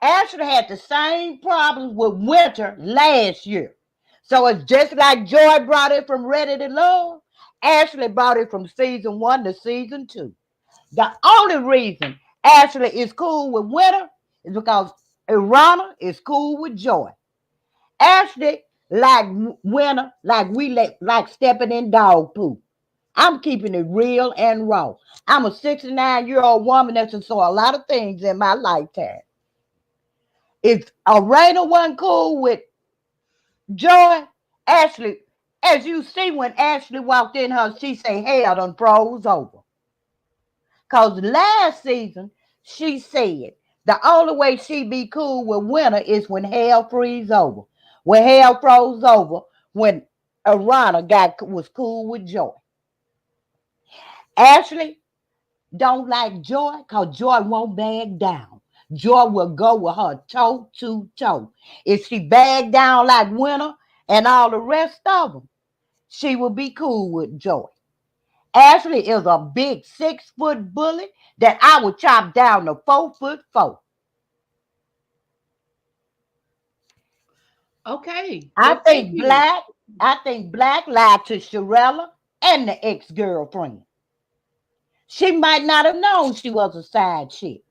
Ashley had the same problems with Winter last year. So it's just like Joy brought it from Ready to Love. Ashley brought it from season 1 to season 2. The only reason Ashley is cool with Winter is because Irana is cool with Joy. Ashley like Winter, like stepping in dog poop. I'm keeping it real and raw. I'm a 69-year-old woman that's saw a lot of things in my lifetime. If Arena wasn't cool with Joy, Ashley, as you see when Ashley walked in her, she say hell done froze over. Because last season, she said the only way she be cool with Winter is when hell freeze over. When hell froze over, when Arana was cool with Joy. Ashley don't like Joy because Joy won't back down. Joy will go with her toe to toe. If she back down like Winter and all the rest of them, she will be cool with Joy. Ashley is a big 6-foot bully that I would chop down to 4'4". Okay. I Well, thank think you. Black lied to Sharella and the ex-girlfriend. She might not have known she was a side chick.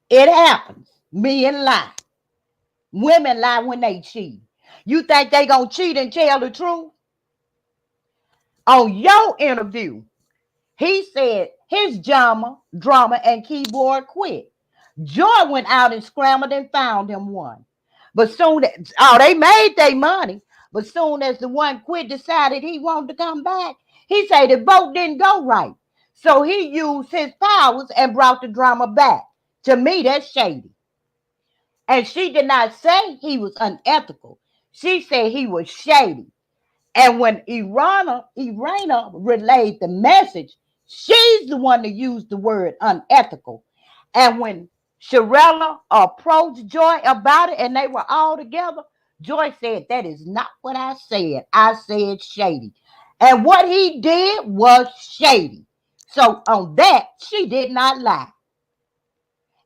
It happens. Men lie. Women lie when they cheat. You think they gonna cheat and tell the truth? On your interview, he said his drama and keyboard quit. Joy went out and scrambled and found him one. But soon as, they made their money. But soon as the one quit decided he wanted to come back, he said the vote didn't go right. So he used his powers and brought the drama back. To me, that's shady. And she did not say he was unethical. She said he was shady. And when Irana relayed the message, she's the one that used the word unethical. And when Sharella approached Joy about it and they were all together, Joy said, that is not what I said. I said shady. And what he did was shady. So on that, she did not lie.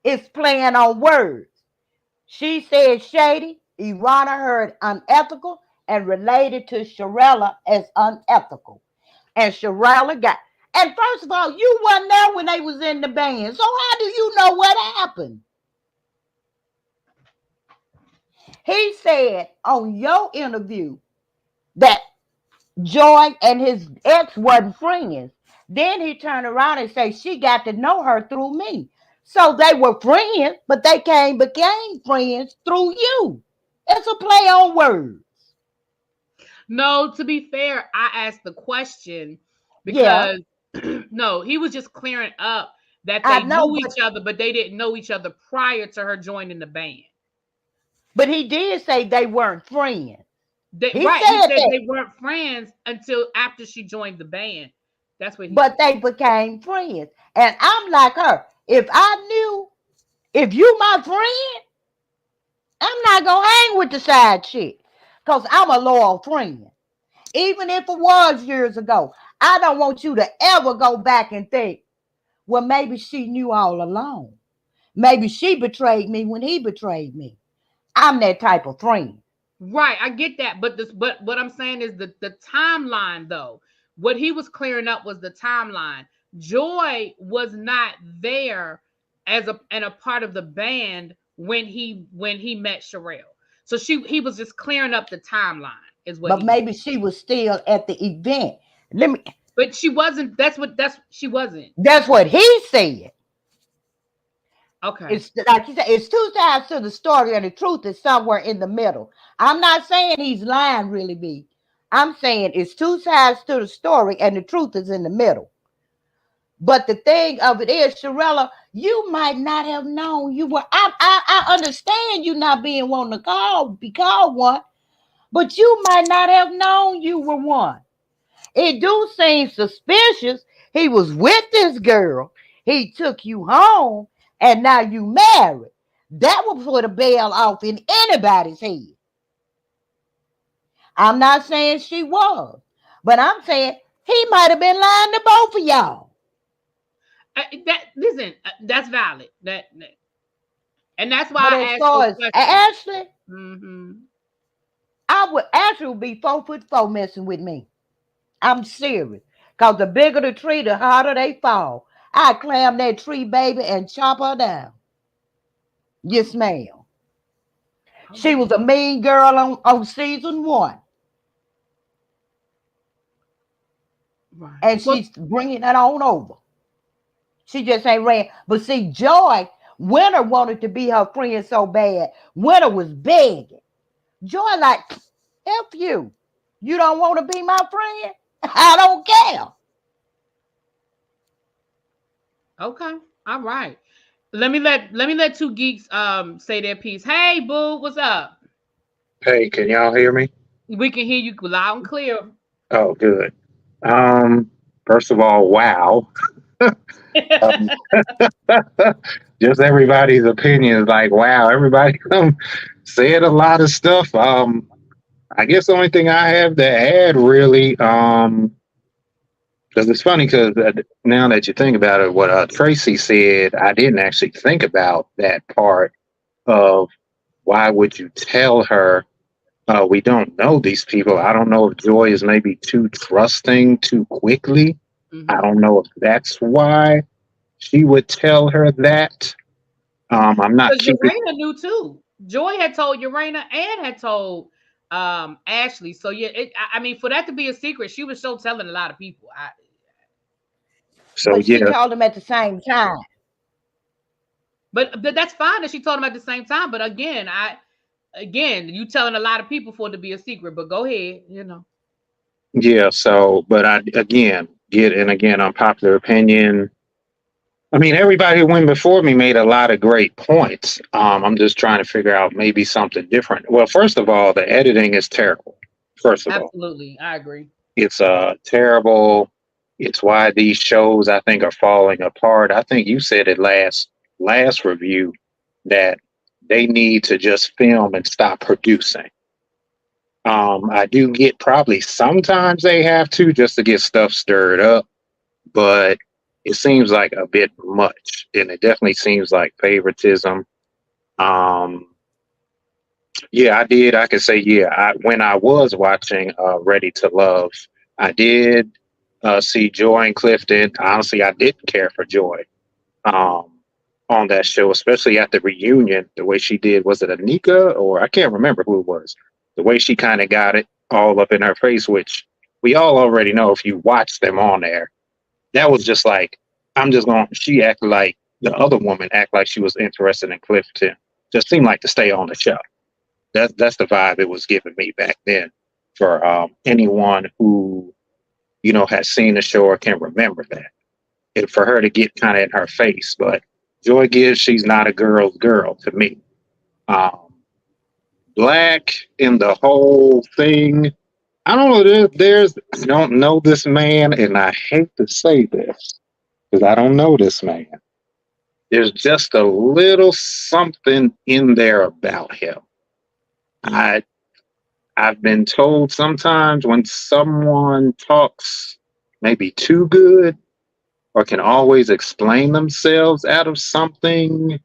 It's playing on words. She said shady. Irana heard unethical and related to Sharella as unethical. And Sharella got. And first of all, you weren't there when they was in the band. So how do you know what happened? He said on your interview that Joy and his ex wasn't friends. Then he turned around and said she got to know her through me. So they were friends, but they became friends through you. It's a play on words. No, to be fair, I asked the question Yeah, because no, he was just clearing up that I they know, knew each other, but they didn't know each other prior to her joining the band. but he did say they weren't friends. He Right, he said said that, they weren't friends until after she joined the band. That's what he but said. they became friends. And I'm like her. If I knew, if you my friend, I'm not gonna hang with the side chick because I'm a loyal friend. Even if it was years ago, I don't want you to ever go back and think, well, maybe she knew all along. Maybe she betrayed me when he betrayed me. I'm that type of friend. Right, I get that, but what I'm saying is the timeline though. What he was clearing up was the timeline. Joy was not there as a part of the band when he met Sherelle. So he was just clearing up the timeline is what But he was. maybe she was still at the event. Let me. But she wasn't. That's she wasn't. That's what he said. Okay. It's like he said, it's two sides to the story, and the truth is somewhere in the middle. I'm not saying he's lying, really, B. I'm saying it's two sides to the story, and the truth is in the middle. But the thing of it is, Sharella, you might not have known you were. I understand you not being one to be called one, but you might not have known you were one. It do seem suspicious. He was with this girl. He took you home, and now you married. That would put a bell off in anybody's head. I'm not saying she was, but I'm saying he might have been lying to both of y'all. That's valid. And that's why But I as asked far those as questions. Ashley, Hmm. Ashley would be 4'4" messing with me. I'm serious. Because the bigger the tree, the harder they fall. I climb that tree, baby, and chop her down. Yes, ma'am. She was a mean girl on season 1. Right. And she's bringing that on over. She just ain't ran. But see, Joy, Winter wanted to be her friend so bad. Winter was begging. Joy like, F you. You don't want to be my friend? I don't care. Okay. All right. Let me let two geeks say their piece. Hey, boo, what's up? Hey, can y'all hear me? We can hear you loud and clear. Oh, good. First of all, wow. Um, just everybody's opinion is like, wow, everybody said a lot of stuff. I guess the only thing I have to add really, because it's funny because now that you think about it, what Tracy said, I didn't actually think about that part of why would you tell her we don't know these people. I don't know if Joy is maybe too trusting too quickly. I don't know if that's why she would tell her that. I'm not Because keeping. Urena knew too. Joy had told Urena and had told Ashley. So yeah, I mean, for that to be a secret, she was so telling a lot of people. So But she yeah, told them at the same time. But that's fine that she told him at the same time. But again, you telling a lot of people for it to be a secret. But go ahead, yeah. So, but I again unpopular opinion. I mean, everybody who went before me made a lot of great points. I'm just trying to figure out maybe something different. Well, first of all, the editing is terrible. First of all, Absolutely, I agree. it's terrible. It's why these shows I think are falling apart. I think you said it last review that they need to just film and stop producing. I do get probably sometimes they have to just to get stuff stirred up, but it seems like a bit much, and it definitely seems like favoritism. Yeah, I did. I could say, yeah, when I was watching Ready to Love, I did see Joy and Clifton. Honestly, I didn't care for Joy on that show, especially at the reunion. The way she did, was it Anika or I can't remember who it was. The way she kind of got it all up in her face, which we all already know if you watch them on there. That was just like, she acted like the other woman act like she was interested in Clifton. Just seemed like to stay on the show. That's the vibe it was giving me back then for anyone who, has seen the show or can remember that. And for her to get kind of in her face. But Joy Gibbs, she's not a girl's girl to me. Black in the whole thing. I don't know. I don't know this man, and I hate to say this because I don't know this man. There's just a little something in there about him. I've been told sometimes when someone talks maybe too good or can always explain themselves out of something,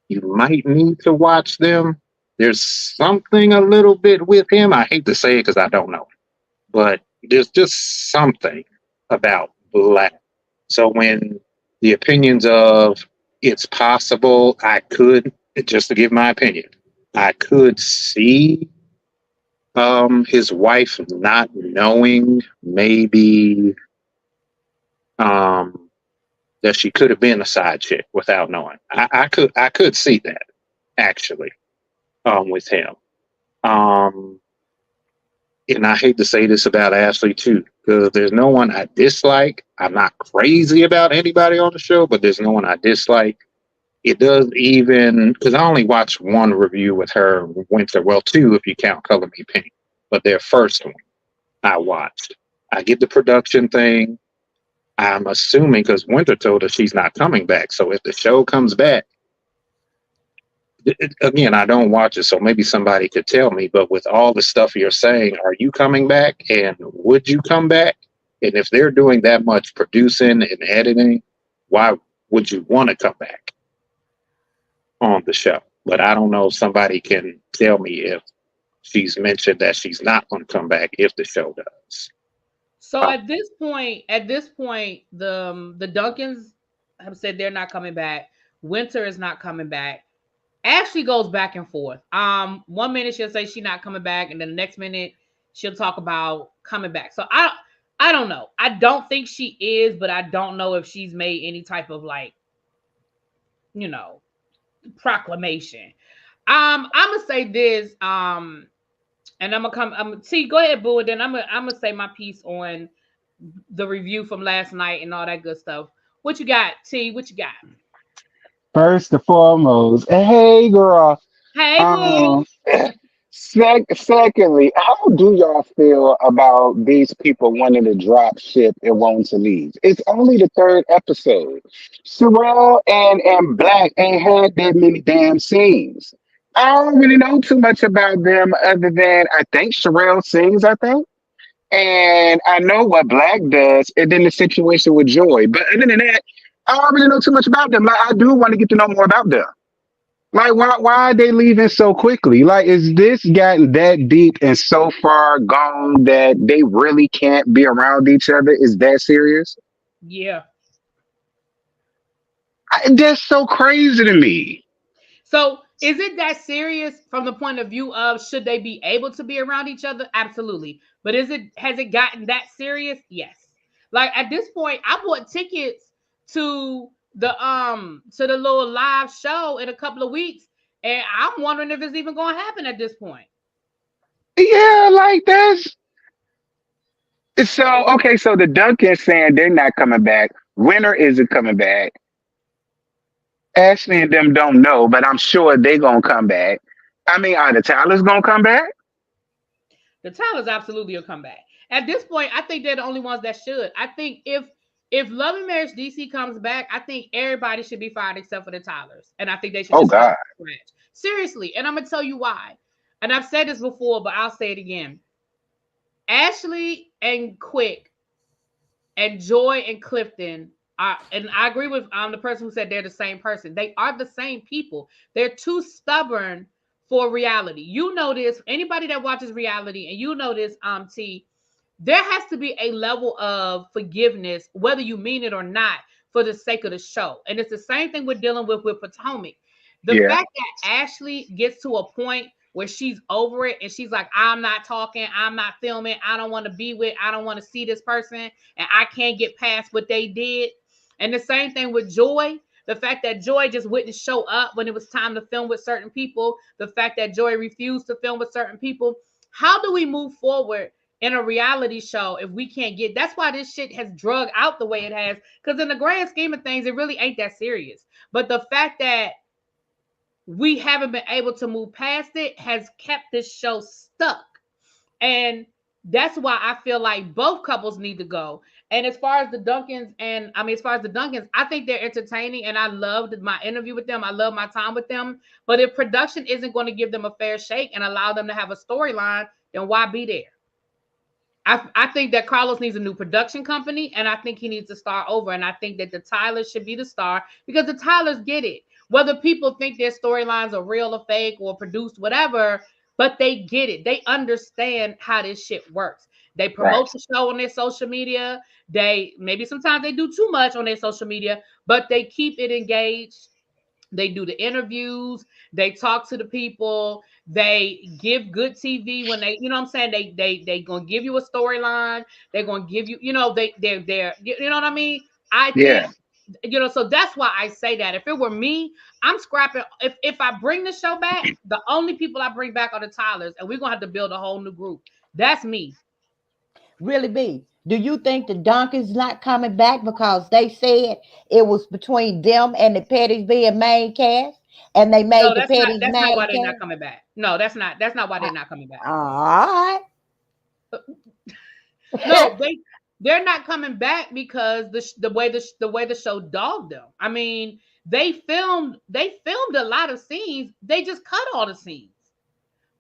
you might need to watch them. There's something a little bit with him. I hate to say it because I don't know, but there's just something about Black. So when the opinions of it's possible, just to give my opinion, I could see his wife not knowing maybe that she could have been a side chick without knowing. I could see that actually with him. And I hate to say this about Ashley too, because there's no one I dislike. I'm not crazy about anybody on the show, but there's no one I dislike. It does even, because I only watched one review with her, Winter. Well, two if you count Color Me Pink, but their first one I watched. I get the production thing. I'm assuming because Winter told us she's not coming back. So if the show comes back, again, I don't watch it, so maybe somebody could tell me. But with all the stuff you're saying, are you coming back? And would you come back? And if they're doing that much producing and editing, why would you want to come back on the show? But I don't know if somebody can tell me if she's mentioned that she's not going to come back if the show does. So at this point, the Duncans have said they're not coming back. Winter is not coming back. Ashley goes back and forth. 1 minute she'll say she's not coming back, and then the next minute she'll talk about coming back. So I don't know. I don't think she is, but I don't know if she's made any type of like, you know, proclamation. I'm gonna say this. And I'm gonna come. T, go ahead, Boo, and then I'm gonna say my piece on the review from last night and all that good stuff. What you got, T? What you got? First and foremost, hey girl. Hey, Um, Boo. secondly, how do y'all feel about these people wanting to drop ship and wanting to leave? It's only the third episode. Sorrel and Black ain't had that many damn scenes. I don't really know too much about them other than I think Sherelle sings, I think. And I know what Black does, and then the situation with Joy. But other than that, I don't really know too much about them. Like I do want to get to know more about them. Like why are they leaving so quickly? Like is this gotten that deep and so far gone that they really can't be around each other? Is that serious? Yeah. That's so crazy to me. So is it that serious from the point of view of should they be able to be around each other? Absolutely. But has it gotten that serious? Yes. Like at this point, I bought tickets to the little live show in a couple of weeks, and I'm wondering if it's even going to happen at this point. Yeah, like that's so okay. So the Duncans saying they're not coming back. Winter isn't coming back. Ashley and them don't know, but I'm sure they gonna come back. I mean, are the Tylers gonna come back? The Tylers absolutely will come back. At this point, I think they're the only ones that should. I think if Love and Marriage DC comes back, I think everybody should be fired except for the Tylers, and I think they should Oh just start God. from scratch. Seriously, and I'm gonna tell you why. And I've said this before, but I'll say it again. Ashley and Quick and Joy and Clifton are, and I agree with the person who said they're the same person. They are the same people. They're too stubborn for reality. You know this. Anybody that watches reality, and you know this, T, there has to be a level of forgiveness, whether you mean it or not, for the sake of the show. And it's the same thing we're dealing with Potomac. The Yeah. fact that Ashley gets to a point where she's over it and she's like, I'm not talking, I'm not filming, I don't want to be with, I don't want to see this person, and I can't get past what they did. And the same thing with Joy. The fact that Joy just wouldn't show up when it was time to film with certain people, the fact that Joy refused to film with certain people. How do we move forward in a reality show if we can't get? That's why this shit has drug out the way it has, because in the grand scheme of things, it really ain't that serious. But the fact that we haven't been able to move past it has kept this show stuck. And that's why I feel like both couples need to go. And as far as the Duncans, I think they're entertaining, and I loved my interview with them. I love my time with them. But if production isn't going to give them a fair shake and allow them to have a storyline, then why be there? I think that Carlos needs a new production company, and I think he needs to start over. And I think that the Tylers should be the star, because the Tylers get it. Whether people think their storylines are real or fake or produced, whatever, but they get it. They understand how this shit works. They promote the show on their social media. They maybe sometimes they do too much on their social media, but they keep it engaged. They do the interviews. They talk to the people. They give good TV when they, you know what I'm saying? They gonna give you a storyline. They're gonna give you, you know, they're you know what I mean? I Yeah. think, you know, so that's why I say that. If it were me, I'm scrapping. If I bring the show back, the only people I bring back are the Tylers, and we're gonna have to build a whole new group. That's me. Really be. Do you think the Donkeys not coming back because they said it was between them and the Petties being main cast, and they No, made the that's not. Petties That's not why main they're not cast? coming back. No, that's not. That's not why they're not coming back. All right. No, they're not coming back because the way the show dogged them. I mean, they filmed a lot of scenes. They just cut all the scenes.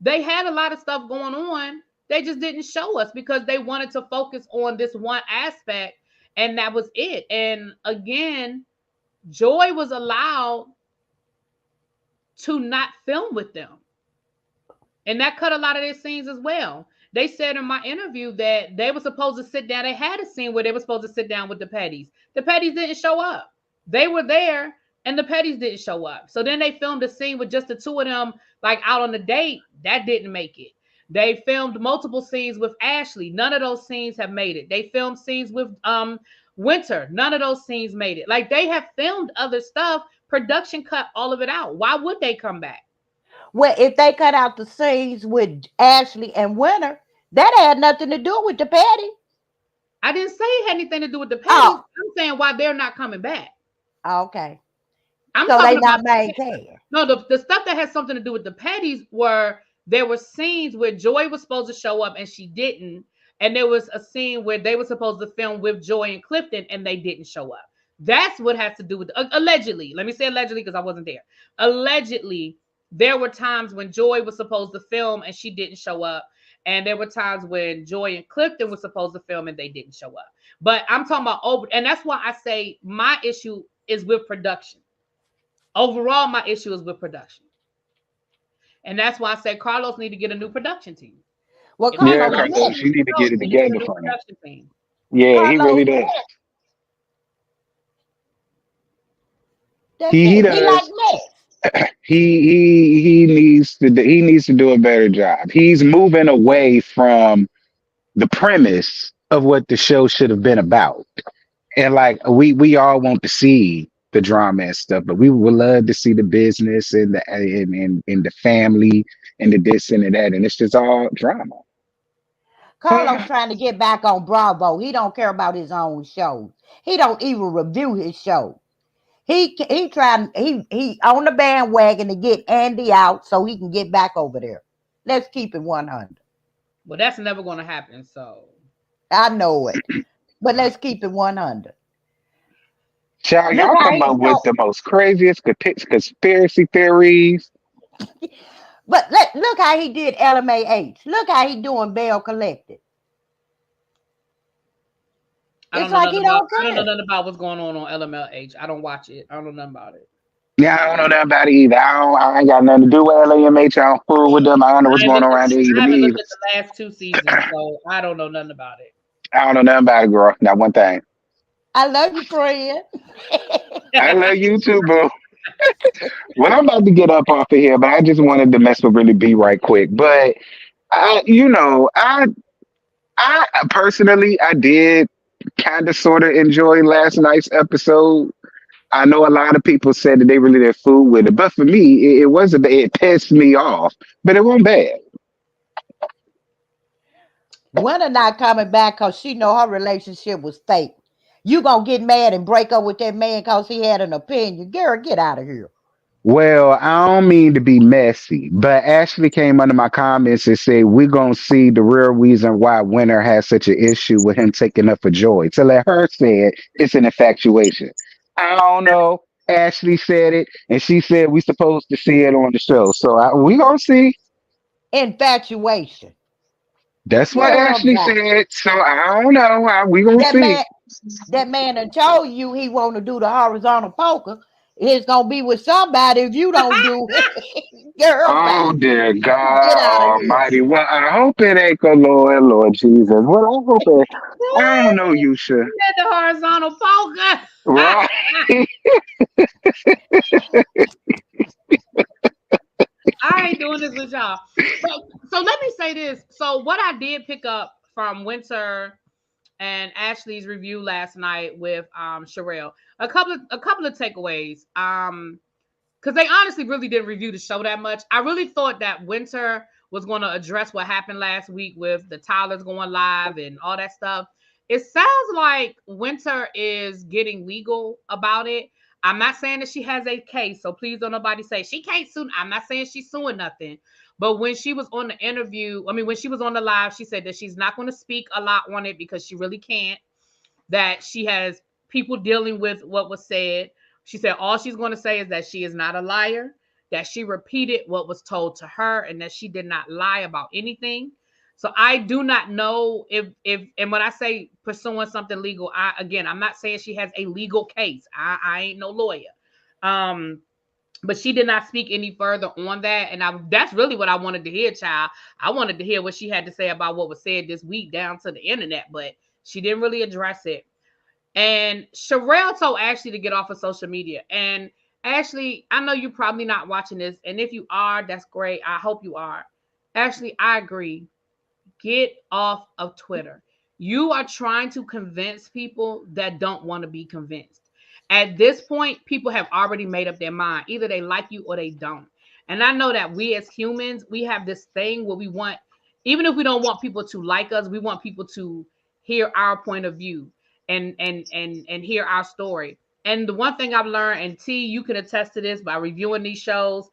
They had a lot of stuff going on. They just didn't show us because they wanted to focus on this one aspect, and that was it. And again, Joy was allowed to not film with them, and that cut a lot of their scenes as well. They said in my interview that they were supposed to sit down. They had a scene where they were supposed to sit down with the Petties. The Petties didn't show up. They were there and the Petties didn't show up. So then they filmed a scene with just the two of them, like out on the date. That didn't make it. They filmed multiple scenes with Ashley. None of those scenes have made it. They filmed scenes with Winter. None of those scenes made it. Like, they have filmed other stuff. Production cut all of it out. Why would they come back? Well, if they cut out the scenes with Ashley and Winter, that had nothing to do with the Petty. I didn't say it had anything to do with the Petties. Oh. I'm saying why they're not coming back. Okay. I'm So talking they not about maintained. no, the stuff that has something to do with the Petties were there were scenes where Joy was supposed to show up and she didn't, and there was a scene where they were supposed to film with Joy and Clifton and they didn't show up. That's what has to do with allegedly. Let me say allegedly because I wasn't there. Allegedly, there were times when Joy was supposed to film and she didn't show up. And there were times when Joy and Clifton were supposed to film and they didn't show up. But I'm talking about over, and that's why I say my issue is with production. Overall, my issue is with production. And that's why I say Carlos need to get a new production team. Well, Yeah, Carlos, you need to get it together for him. Yeah, Carlos, he really does. He He like does. mess. He needs to do a better job. He's moving away from the premise of what the show should have been about. And like we all want to see the drama and stuff, but we would love to see the business and the family and the this and the that, and it's just all drama. Carlos trying to get back on Bravo. He don't care about his own shows. He don't even review his show. He on the bandwagon to get Andy out so he can get back over there. Let's keep it 100. Well, that's never going to happen. So I know it, but let's keep it 100. Y'all come up with the most craziest conspiracy theories. But look how he did LMAH. Look how he doing Bell Collected. It's like he don't care. I don't know nothing about what's going on LMLH. I don't watch it. I don't know nothing about it. Yeah, I don't know nothing about it either. I ain't got nothing to do with LAMH. I don't fool with them. I don't know what's going on around there either. I haven't looked at the last 2 seasons, so I don't know nothing about it. I don't know nothing about it, girl. Not one thing. I love you, friend. I love you too, boo. Well, I'm about to get up off of here, but I just wanted to mess with Really B right quick. But I personally, I did kind of sort of enjoy last night's episode. I know a lot of people said that they really didn't fool with it, but for me, it wasn't. It pissed me off, but it wasn't bad. Winter not coming back because she know her relationship was fake. You gonna get mad and break up with that man because he had an opinion. Girl, get out of here. Well, I don't mean to be messy, but Ashley came under my comments and said we're gonna see the real reason why Winter has such an issue with him taking up for Joy. To let her say it, it's an infatuation. I don't know. Ashley said it, and she said we're supposed to see it on the show. So we gonna see. Infatuation. That's what Ashley said. So I don't know. We gonna see. That man that told you he want to do the horizontal poker. It's gonna be with somebody if you don't do it. Girl, oh dear God Almighty! Well, I hope it ain't the Lord Jesus. Well, I hope it. I don't know, you should. The horizontal poker, right? I ain't doing this with y'all. So let me say this. So what I did pick up from Winter and Ashley's review last night with Sherelle, a couple of takeaways. Because they honestly really didn't review the show that much. I really thought that Winter was going to address what happened last week with the Tylers going live and all that stuff. It sounds like Winter is getting legal about it. I'm not saying that she has a case, so please don't nobody say she can't sue. I'm not saying she's suing nothing. But when she was on the interview, when she was on the live, she said that she's not going to speak a lot on it because she really can't. That she has people dealing with what was said. She said all she's going to say is that she is not a liar, that she repeated what was told to her, and that she did not lie about anything. So I do not know if and when I say pursuing something legal, I'm not saying she has a legal case. I ain't no lawyer. But she did not speak any further on that. And that's really what I wanted to hear, child. I wanted to hear what she had to say about what was said this week down to the internet, but she didn't really address it. And Sherelle told Ashley to get off of social media. And Ashley, I know you're probably not watching this. And if you are, that's great. I hope you are. Ashley, I agree. Get off of Twitter. You are trying to convince people that don't want to be convinced. At this point, people have already made up their mind. Either they like you or they don't. And I know that we as humans, we have this thing where we want, even if we don't want people to like us, we want people to hear our point of view and hear our story. And the one thing I've learned, and T, you can attest to this by reviewing these shows,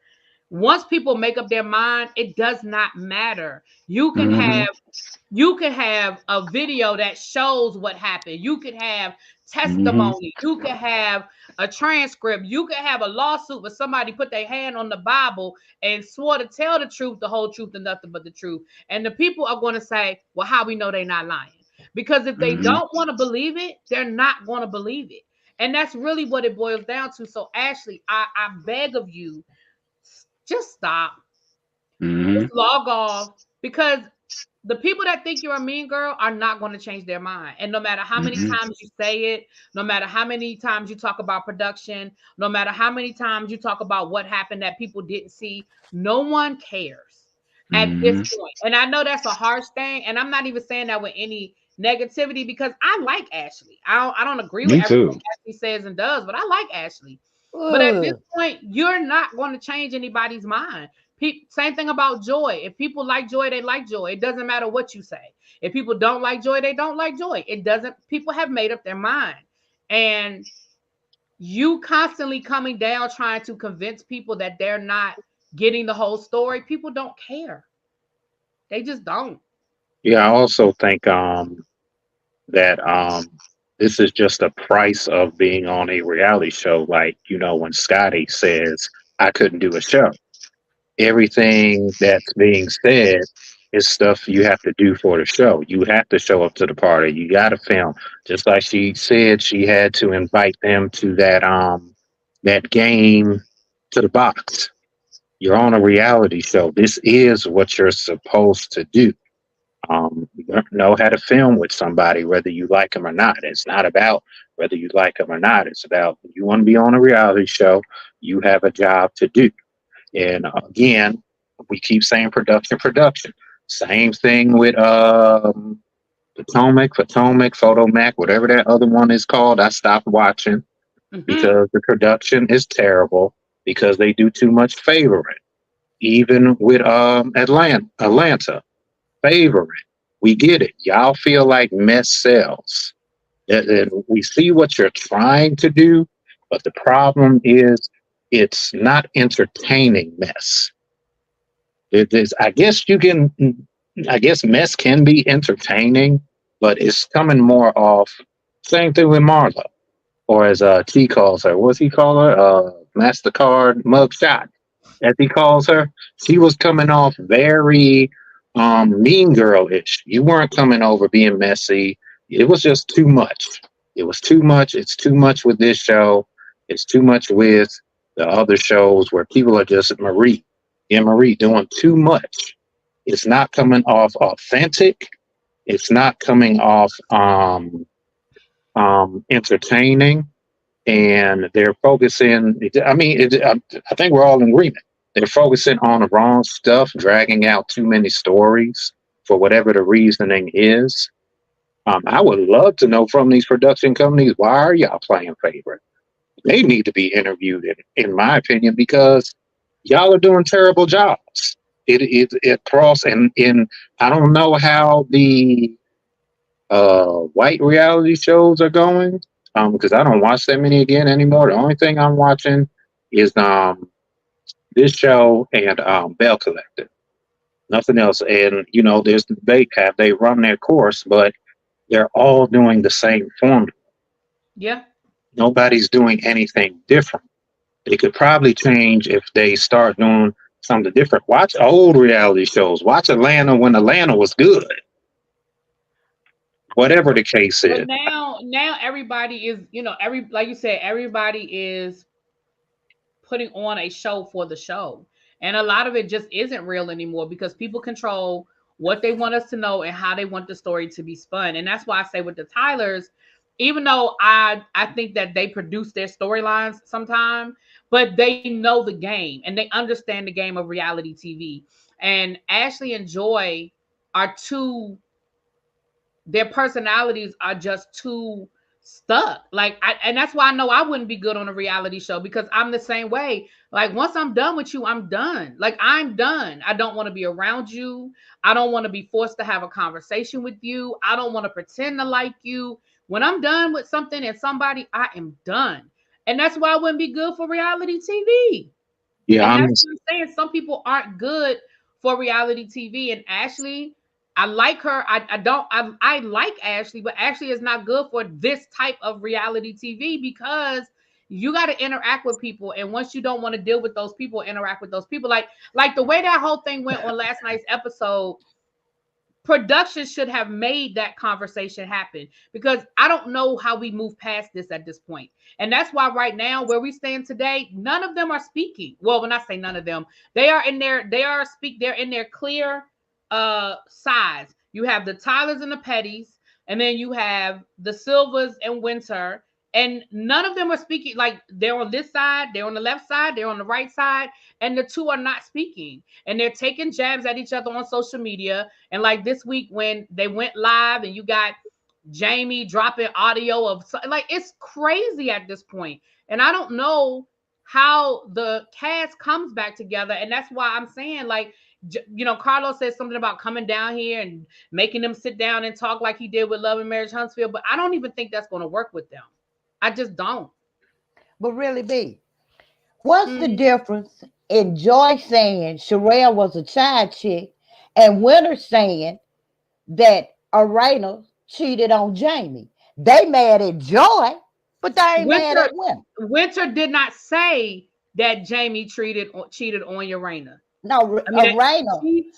once people make up their mind, it does not matter. You can Mm-hmm. have a video that shows what happened. You could have Mm-hmm. testimony. You could have a transcript. You could have a lawsuit where somebody put their hand on the Bible and swore to tell the truth, the whole truth, and nothing but the truth. And the people are going to say, well, how we know they're not lying? Because if they Mm-hmm. don't want to believe it, they're not going to believe it. And that's really what it boils down to. So, Ashley, I beg of you, just stop. Mm-hmm. Just log off, because the people that think you're a mean girl are not going to change their mind. And no matter how many Mm-hmm. times you say it, no matter how many times you talk about production, no matter how many times you talk about what happened that people didn't see, no one cares at this Mm-hmm. point. And I know that's a harsh thing, and I'm not even saying that with any negativity, because I like Ashley. I don't agree with Me everything too. Ashley says and does, but I like Ashley. But at this Ugh. point, you're not going to change anybody's mind. Same thing about Joy. If people like Joy, they like Joy. It doesn't matter what you say. If people don't like Joy, they don't like Joy. It doesn't. People have made up their mind, and you constantly coming down trying to convince people that they're not getting the whole story. People don't care. They just don't. Yeah, I also think that this is just a price of being on a reality show. Like, when Scotty says, I couldn't do a show, everything that's being said is stuff you have to do for the show. You have to show up to the party. You got to film. Just like she said, she had to invite them to that game, to the box. You're on a reality show. This is what you're supposed to do. You know how to film with somebody, whether you like them or not. It's not about whether you like them or not. It's about, you want to be on a reality show, you have a job to do. And again, we keep saying production, production. Same thing with Potomac, Photomac, whatever that other one is called. I stopped watching Mm-hmm. because the production is terrible, because they do too much favoring. Even with Atlanta favoring. We get it. Y'all feel like mess sells. And we see what you're trying to do, but the problem is it's not entertaining mess. I guess I guess mess can be entertaining, but it's coming more off. Same thing with Marla, or as T calls her. What's he call her? Mastercard mugshot, as he calls her. She was coming off very mean girl-ish. You weren't coming over being messy. It was just too much. It was too much. It's too much with this show. It's too much with the other shows where people are just Marie doing too much. It's not coming off authentic. It's not coming off entertaining, and they're focusing. I think we're all in agreement. They're focusing on the wrong stuff, dragging out too many stories for whatever the reasoning is. I would love to know from these production companies, why are y'all playing favorite? They need to be interviewed, in my opinion, because y'all are doing terrible jobs. It cross and in. I don't know how the white reality shows are going, because I don't watch that many again anymore. The only thing I'm watching is this show and Bell Collective. Nothing else. And there's the debate, have they run their course, but they're all doing the same formula. Yeah. Nobody's doing anything different. They could probably change if they start doing something different. Watch old reality shows. Watch Atlanta when Atlanta was good. Whatever the case But is. now everybody is, like you said, everybody is putting on a show for the show. And a lot of it just isn't real anymore, because people control what they want us to know and how they want the story to be spun. And that's why I say with the Tylers, even though I think that they produce their storylines sometimes, but they know the game and they understand the game of reality TV. And Ashley and Joy are two, their personalities are just too stuck. And that's why I know I wouldn't be good on a reality show, because I'm the same way. Like, once I'm done with you, I'm done. Like, I'm done. I don't want to be around you. I don't want to be forced to have a conversation with you. I don't want to pretend to like you. When I'm done with something and somebody, I am done. And that's why I wouldn't be good for reality TV. Yeah, And I'm that's what I'm saying. Some people aren't good for reality TV. And Ashley, I like her. I like Ashley, but Ashley is not good for this type of reality TV, because you got to interact with people. And once you don't want to deal with those people, interact with those people. Like the way that whole thing went on last night's episode, production should have made that conversation happen, because I don't know how we move past this at this point. And that's why right now, where we stand today, none of them are speaking. Well, when I say none of them, they're in their clear sides. You have the Tylers and the Petties, and then you have the Silvers and Winter, and none of them are speaking. Like, they're on this side, they're on the left side, they're on the right side, and the two are not speaking. And they're taking jabs at each other on social media. And like this week when they went live and you got Jamie dropping audio of, like, it's crazy at this point. And I don't know how the cast comes back together. And that's why I'm saying, like, Carlos said something about coming down here and making them sit down and talk like he did with Love and Marriage Huntsville, but I don't even think that's going to work with them. I just don't. But really, B, what's the difference in Joy saying Sherelle was a side chick and Winter saying that Arena cheated on Jamie? They mad at Joy, but they ain't mad at Winter. Winter did not say that Jamie cheated on Urena. No, Arena.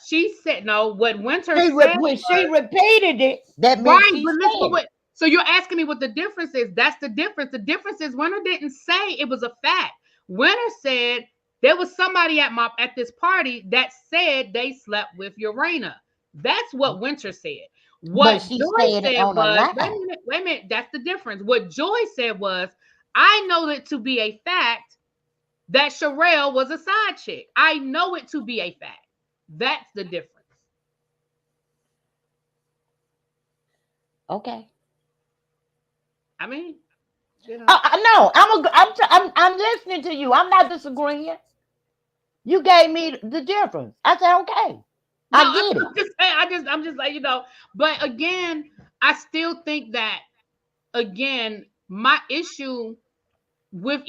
She said no. What Winter said when she repeated it, that meant she said it. So you're asking me what the difference is? That's the difference. The difference is Winter didn't say it was a fact. Winter said there was somebody at this party that said they slept with Urena. That's what Winter said. What Joy said was, wait a minute, that's the difference. What Joy said was, I know it to be a fact that Sherelle was a side chick. I know it to be a fact. That's the difference. Okay. I mean, no, I'm listening to you. I'm not disagreeing. You gave me the difference. I said, okay. No, I get it. I'm just like, but again, I still think that, again, my issue with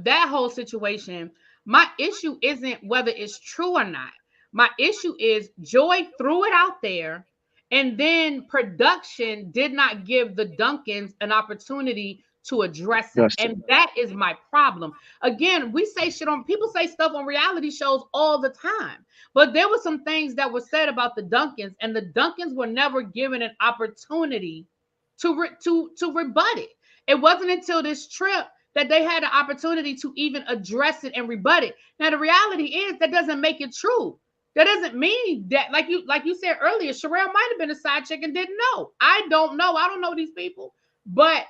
that whole situation, my issue isn't whether it's true or not. My issue is Joy threw it out there, and then production did not give the Duncans an opportunity to address it. And that is my problem. Again, people say stuff on reality shows all the time, but there were some things that were said about the Duncans, and the Duncans were never given an opportunity to rebut it. It wasn't until this trip that they had an opportunity to even address it and rebut it. Now, the reality is that doesn't make it true. That doesn't mean that, like you said earlier, Sherelle might have been a side chick and didn't know. I don't know. I don't know these people. But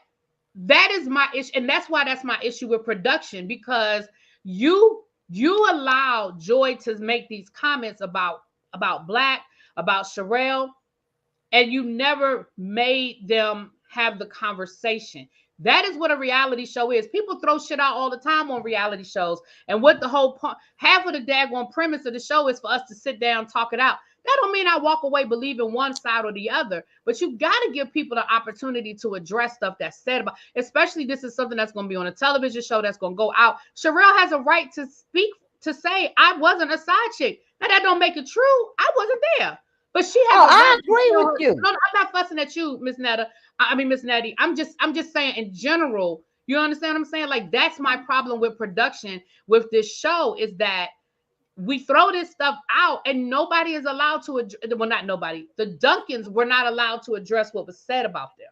that is my issue. And that's my issue with production, because you allow Joy to make these comments about Black, about Sherelle, and you never made them have the conversation. That is what a reality show is. People throw shit out all the time on reality shows. And what the whole half of the daggone premise of the show is for us to sit down, talk it out. That don't mean I walk away believing one side or the other, but you got to give people the opportunity to address stuff that's said about, especially this is something that's going to be on a television show that's going to go out. Sherelle has a right to speak, to say, I wasn't a side chick. Now that don't make it true. I wasn't there. But she has I agree with you. No, I'm not fussing at you, Miss Netta. Miss Nettie. I'm just saying in general, you understand what I'm saying? Like, that's my problem with production with this show, is that we throw this stuff out and nobody is allowed to, well, not nobody, the Duncans were not allowed to address what was said about them,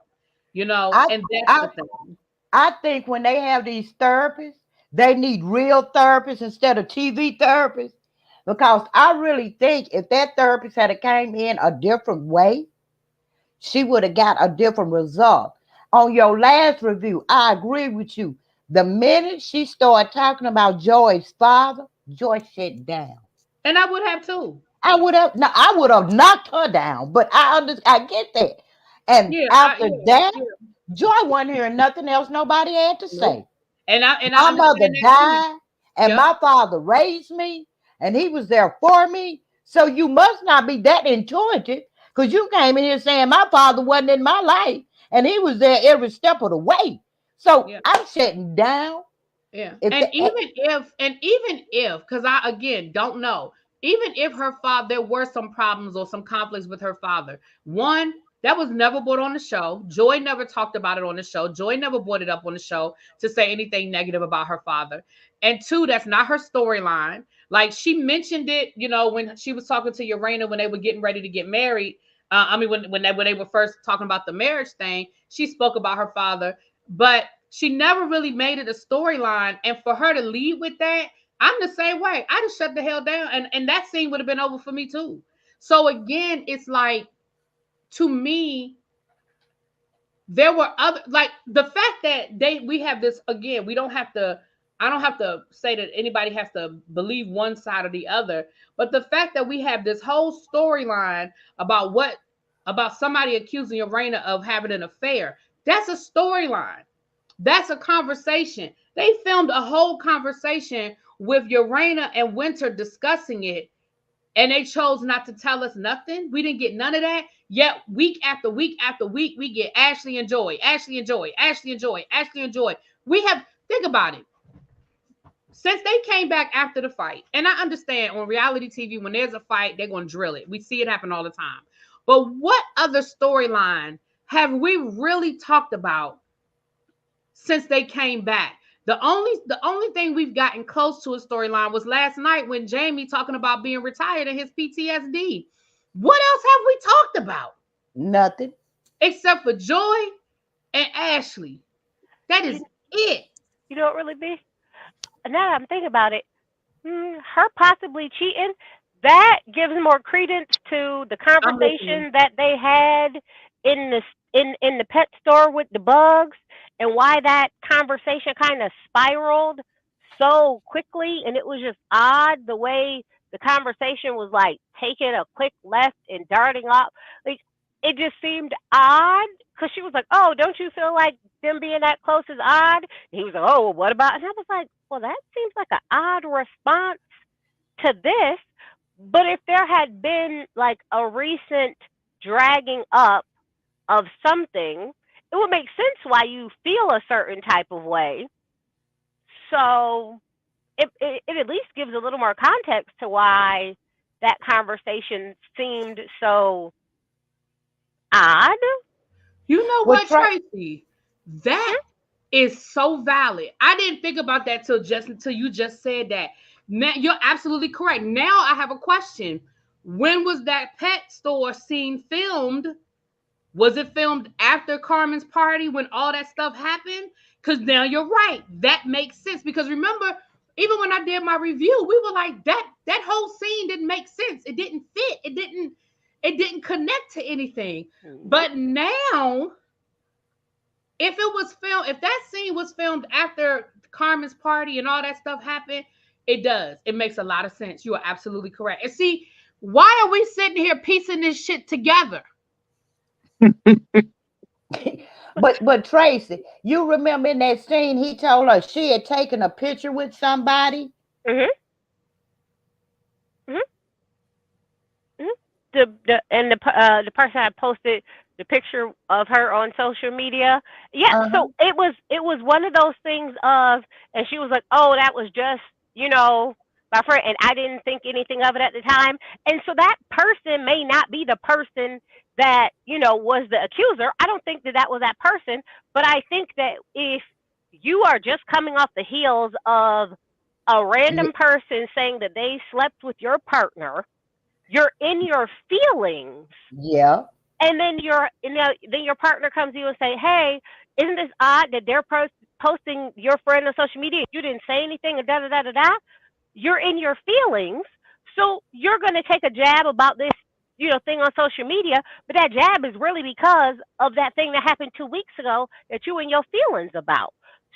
and that's the thing. I think when they have these therapists, they need real therapists instead of TV therapists, because I really think if that therapist had came in a different way, she would have got a different result. on your last review, I agree with you. The minute she started talking about Joy's father, Joy shut down. And I would have too. I would have knocked her down, but I get that. And Yeah, after that, yeah. Joy wasn't hearing nothing else nobody had to Nope. say. And I My mother understand that too. died, and Yep. my father raised me, and he was there for me. So you must not be that intuitive, because you came in here saying my father wasn't in my life, and he was there every step of the way. So Yeah. I'm shutting down. Yeah. If And the, even if, because I again don't know, even if her father, there were some problems or some conflicts with her father. One, that was never brought on the show. Joy never talked about it on the show. Joy never brought it up on the show to say anything negative about her father. And two, that's not her storyline. Like she mentioned it, when she was talking to Urena when they were getting ready to get married. When they were first talking about the marriage thing, she spoke about her father, but she never really made it a storyline. And for her to lead with that, I'm the same way. I just shut the hell down, and that scene would have been over for me too. So again, it's like, to me, there were other, like, the fact that we have this, again, we don't have to, I don't have to say that anybody has to believe one side or the other, but the fact that we have this whole storyline about somebody accusing Urena of having an affair, that's a storyline. That's a conversation. They filmed a whole conversation with Urena and Winter discussing it, and they chose not to tell us nothing. We didn't get none of that. Yet week after week after week, we get Ashley and Joy, Ashley and Joy, Ashley and Joy, Ashley and Joy. Think about it. Since they came back after the fight, and I understand on reality TV, when there's a fight, they're going to drill it. We see it happen all the time. But what other storyline have we really talked about since they came back? The only thing we've gotten close to a storyline was last night when Jamie talking about being retired and his PTSD. What else have we talked about? nothing. Except for Joy and Ashley. That is it. You know what really be? Now that I'm thinking about it, her possibly cheating, that gives more credence to the conversation that they had in the pet store with the bugs, and why that conversation kind of spiraled so quickly. And it was just odd the way the conversation was like taking a quick left and darting off. Like, it just seemed odd, because she was like, "Oh, don't you feel like them being that close is odd?" And he was like, "Oh, well, what about?" And I was like, "Well, that seems like an odd response to this." But if there had been like a recent dragging up of something, it would make sense why you feel a certain type of way. So it at least gives a little more context to why that conversation seemed so odd. You know what, Tracy? That is so valid. I didn't think about that until you just said that. Now, you're absolutely correct. Now I have a question. When was that pet store scene filmed? Was it filmed after Carmen's party when all that stuff happened? Because now you're right. That makes sense. Because remember, even when I did my review, we were like, that whole scene didn't make sense. It didn't fit. It didn't connect to anything. But now, if that scene was filmed after Carmen's party and all that stuff happened, it does. It makes a lot of sense. You are absolutely correct. And see, why are we sitting here piecing this shit together? But Tracy, you remember in that scene he told her she had taken a picture with somebody? Mm-hmm. The person had posted the picture of her on social media. Yeah, so it was one of those things of, and she was like, "Oh, that was just, my friend," and I didn't think anything of it at the time. And so that person may not be the person that, was the accuser. I don't think that was that person, but I think that if you are just coming off the heels of a random person saying that they slept with your partner, you're in your feelings. Yeah. And then then your partner comes to you and say, "Hey, isn't this odd that they're posting your friend on social media? You didn't say anything, and da da da da da." You're in your feelings, so you're going to take a jab about this thing on social media, but that jab is really because of that thing that happened 2 weeks ago that you and your feelings about.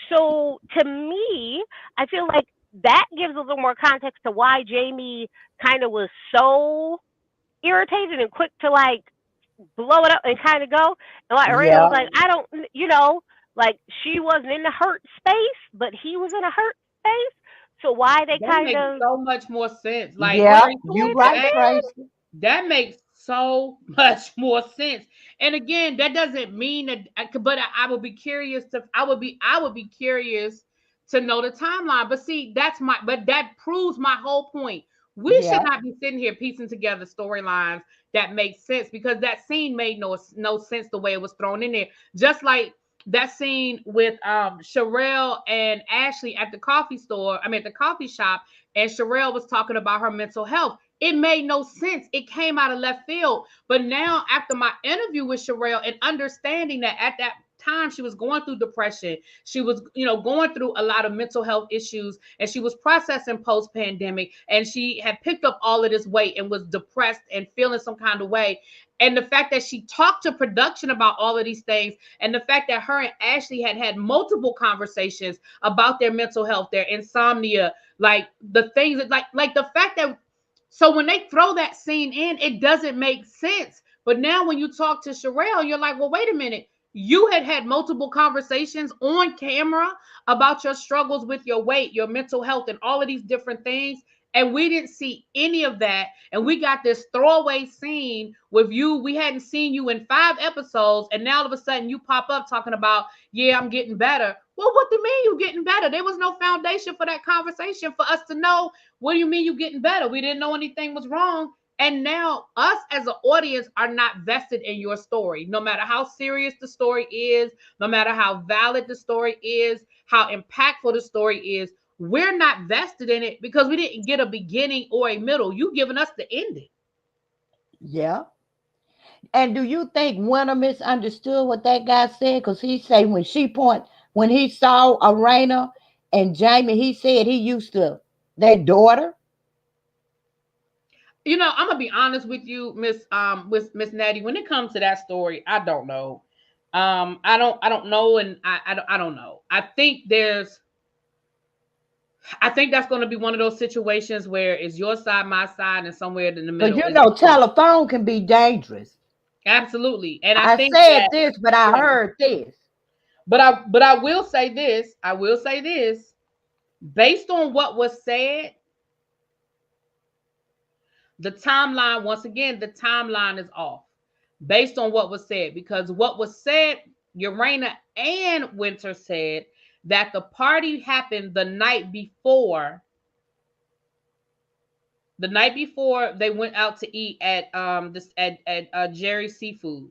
So to me, I feel like that gives a little more context to why Jamie kind of was so irritated and quick to like blow it up and kind of go. And like Arena was Yeah. like, I don't, like she wasn't in the hurt space, but he was in a hurt space. So why they That kind makes of so much more sense. Like Yeah. right You towards right, the that Tracy. that makes so much more sense. And again, that doesn't mean that but I would be curious to I would be curious to know the timeline. But see, but that proves my whole point. We should Yeah. not be sitting here piecing together storylines that make sense because that scene made no sense the way it was thrown in there. Just like that scene with Sherelle and Ashley at the coffee store, I mean at the coffee shop, and Sherelle was talking about her mental health. It made no sense. It came out of left field. But now, after my interview with Sherelle and understanding that at that time she was going through depression, she was, going through a lot of mental health issues, and she was processing post pandemic, and she had picked up all of this weight and was depressed and feeling some kind of way. And the fact that she talked to production about all of these things, and the fact that her and Ashley had had multiple conversations about their mental health, their insomnia, like the things that like the fact that so when they throw that scene in, it doesn't make sense. But now when you talk to Sherelle, you're like, well, wait a minute. You had had multiple conversations on camera about your struggles with your weight, your mental health, and all of these different things. And we didn't see any of that. And we got this throwaway scene with you. We hadn't seen you in 5 episodes. And now all of a sudden you pop up talking about, yeah, I'm getting better. Well, what do you mean you getting better? There was no foundation for that conversation for us to know. What do you mean you getting better? We didn't know anything was wrong. And now us as an audience are not vested in your story. No matter how serious the story is, no matter how valid the story is, how impactful the story is, we're not vested in it because we didn't get a beginning or a middle. You giving us the ending. Yeah. And do you think Winter misunderstood what that guy said? Because he said when he saw Arena and Jamie, he said he used to their daughter. I'm gonna be honest with you, with Miss Natty. When it comes to that story, I don't know. I don't know, and I don't know. I think that's going to be one of those situations where it's your side, my side, and somewhere in the Because middle is the truth. telephone can be dangerous. Absolutely, and I I think said that, this, but I yeah. heard this. But I will say this. I will say this. Based on what was said, the timeline, once again, the timeline is off. Based on what was said, because what was said, Urana and Winter said that the party happened the night before. The night before they went out to eat at Jerry's Seafood,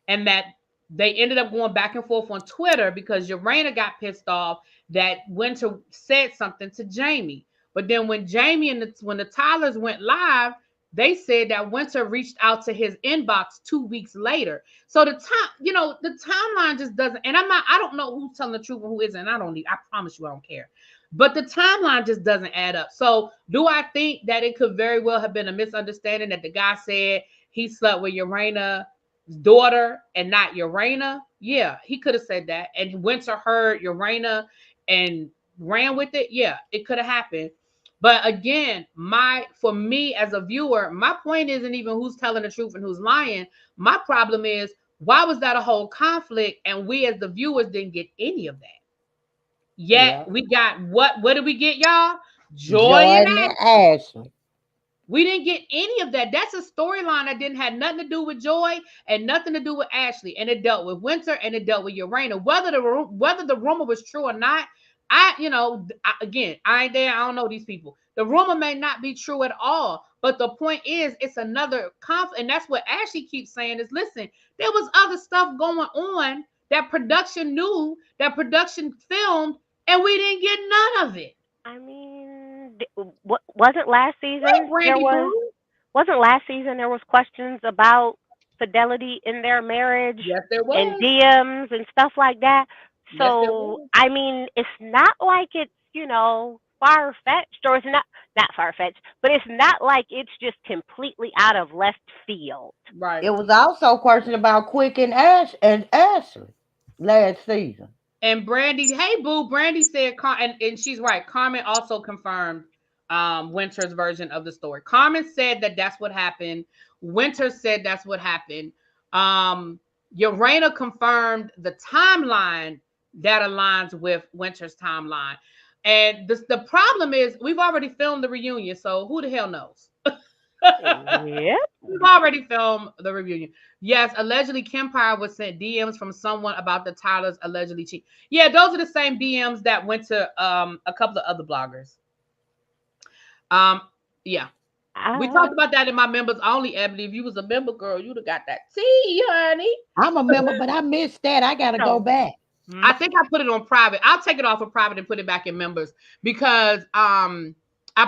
and that they ended up going back and forth on Twitter because Urana got pissed off that Winter said something to Jamie. But then when Jamie and when the Tylers went live, they said that Winter reached out to his inbox 2 weeks later. So the timeline just doesn't. And I don't know who's telling the truth and who isn't. I promise you, I don't care. But the timeline just doesn't add up. So do I think that it could very well have been a misunderstanding that the guy said he slept with Urana's daughter and not Urana? Yeah, he could have said that. And Winter heard Urana and ran with it. Yeah, it could have happened. But again, for me as a viewer, my point isn't even who's telling the truth and who's lying. My problem is, why was that a whole conflict and we as the viewers didn't get any of that? Yet Yeah. we got what did we get, y'all? Joy and Jordan and Ashley. we didn't get any of that. That's a storyline that didn't have nothing to do with Joy and nothing to do with Ashley, and it dealt with Winter and it dealt with Urana. Whether the rumor was true or not, again, I ain't there. I don't know these people. The rumor may not be true at all, but the point is, it's another conflict, and that's what Ashley keeps saying is, listen, there was other stuff going on that production knew, that production filmed, and we didn't get none of it. I mean, wasn't last season there Brandy was Boo. wasn't last season there was questions about fidelity in their marriage Yes, there and was. DMs and stuff like that. Yes, there So was. I mean, it's not like it's far-fetched, or it's not far-fetched, but it's not like it's just completely out of left field. Right. It was also a question about Quick and Ashley last season. And Brandy, hey boo, Brandy said, and she's right. Carmen also confirmed Winter's version of the story. Carmen said that that's what happened. Winter said that's what happened. Urena confirmed the timeline that aligns with Winter's timeline. And the problem is we've already filmed the reunion, so who the hell knows? Yep. We've already filmed the reunion. Yes, allegedly Kempire was sent DMs from someone about the Tylers allegedly cheat. Yeah, those are the same DMs that went to a couple of other bloggers. Yeah. We talked about that in my members only, Ebony. If you was a member, girl, you'd have got that tea, honey. I'm a member, but I missed that. I gotta go back. I think I put it on private. I'll take it off of private and put it back in members because I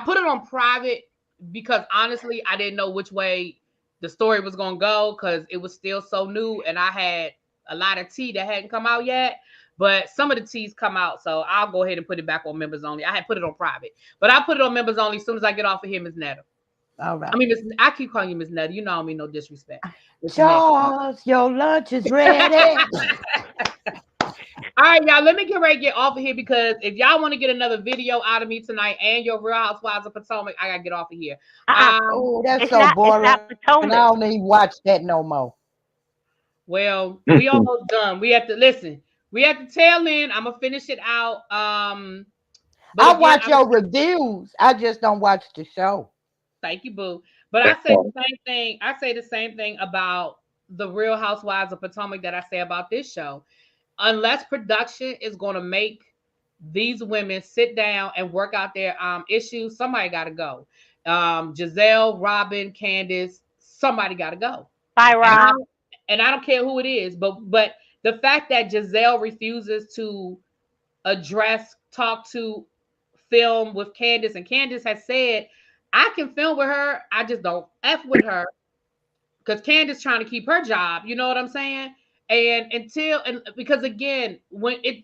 put it on private because honestly, I didn't know which way the story was gonna go because it was still so new and I had a lot of tea that hadn't come out yet. But some of the teas come out, so I'll go ahead and put it back on members only. I had put it on private, but I'll put it on members only as soon as I get off of here, Ms. Netta. All right. I mean, I keep calling you Miss Netta. You know I don't mean no disrespect. Charles, your lunch is ready. All right, y'all, let me get ready to get off of here because if y'all want to get another video out of me tonight and your Real Housewives of Potomac, I got to get off of here. Oh, that's so boring. And I don't even watch that no more. Well, we almost done. We have to listen. We have to tail end. I'm going to finish it out. I watch your reviews. I just don't watch the show. Thank you, boo. But I say the same thing. I say the same thing about the Real Housewives of Potomac that I say about this show. Unless production is going to make these women sit down and work out their issues, somebody got to go. Giselle, Robin, Candace, somebody got to go. Bye, Rob. And I don't care who it is, but the fact that Giselle refuses to address, talk to, film with Candace, and Candace has said, I can film with her, I just don't F with her because Candace trying to keep her job. You know what I'm saying? And because again, when it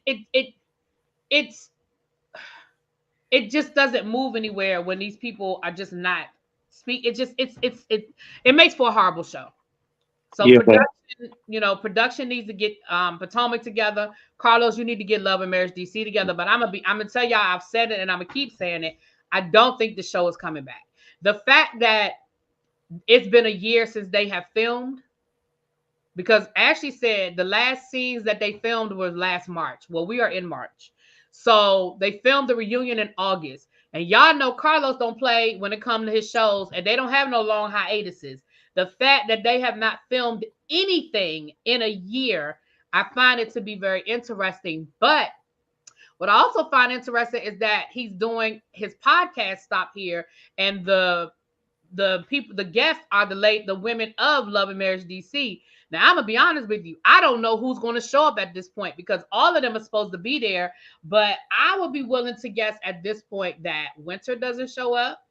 just doesn't move anywhere when these people are just not speak. It makes for a horrible show. So yeah, production needs to get Potomac together. Carlos, you need to get Love and Marriage DC together. But I'm gonna tell y'all, I've said it and I'm gonna keep saying it. I don't think the show is coming back. The fact that it's been a year since they have filmed. Because Ashley said the last scenes that they filmed was last March. Well, we are in March. So they filmed the reunion in August. And y'all know Carlos don't play when it comes to his shows. And they don't have no long hiatuses. The fact that they have not filmed anything in a year, I find it to be very interesting. But what I also find interesting is that he's doing his podcast stop here. And the guests are the women of Love and Marriage DC. Now, I'm going to be honest with you. I don't know who's going to show up at this point because all of them are supposed to be there. But I would be willing to guess at this point that Winter doesn't show up.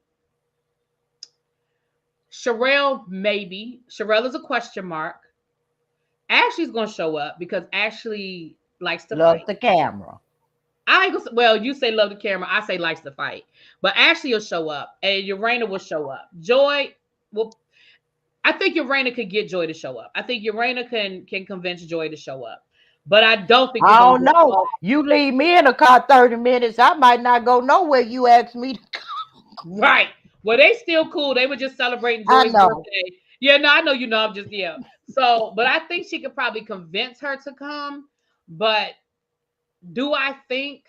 Sherelle, maybe. Sherelle is a question mark. Ashley's going to show up because Ashley likes to love fight. The camera. Well, you say love the camera. I say likes to fight. But Ashley will show up and Urena will show up. Joy will... I think Urena could get Joy to show up. I think Urena can convince Joy to show up. But I don't think... I don't know. You leave me in a car 30 minutes, I might not go nowhere you ask me to go. Right. Well, they still cool. They were just celebrating Joy's birthday. Yeah, no, I know you know. I'm just, yeah. So, but I think she could probably convince her to come. But do I think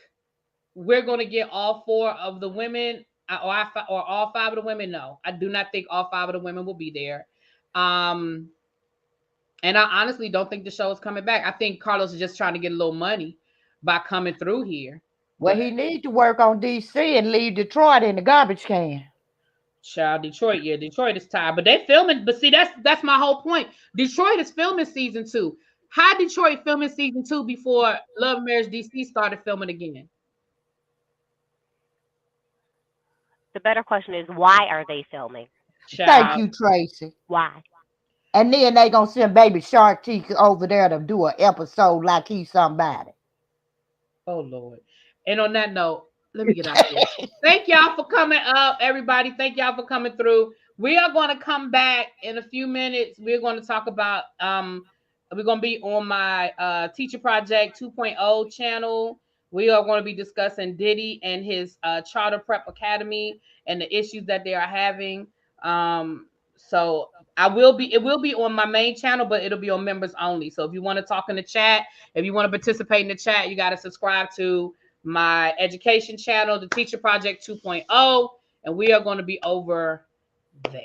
we're going to get all four of the women or all five of the women? No, I do not think all five of the women will be there. And I honestly don't think the show is coming back. I think Carlos is just trying to get a little money by coming through here. Well, he needs to work on DC and leave Detroit in the garbage can. Child, Detroit, yeah, Detroit is tired. But they filming, but see, that's my whole point. Detroit is filming season 2. How Detroit filming season 2 before Love and Marriage DC started filming again? The better question is, why are they filming? Child. Thank you, Tracy. Why? And then they gonna send Baby Shark Teeth over there to do an episode like he's somebody. Oh Lord! And on that note, Let me get out here. Thank y'all for coming up, everybody. Thank y'all for coming through. We are going to come back in a few minutes. We're going to talk about we're going to be on my Teacher Project 2.0 channel. We are going to be discussing Diddy and his Charter Prep Academy and the issues that they are having. So it will be on my main channel, but it'll be on members only. So if you want to talk in the chat, if you want to participate in the chat, you got to subscribe to my education channel, the Teacher Project 2.0, and we are going to be over there.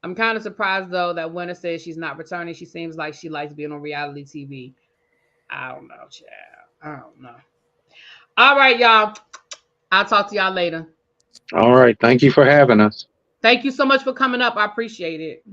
I'm kind of surprised though that Winter says she's not returning. She seems like she likes being on reality TV. I don't know, child. I don't know. All right, y'all. I'll talk to y'all later. All right. Thank you for having us. Thank you so much for coming up. I appreciate it.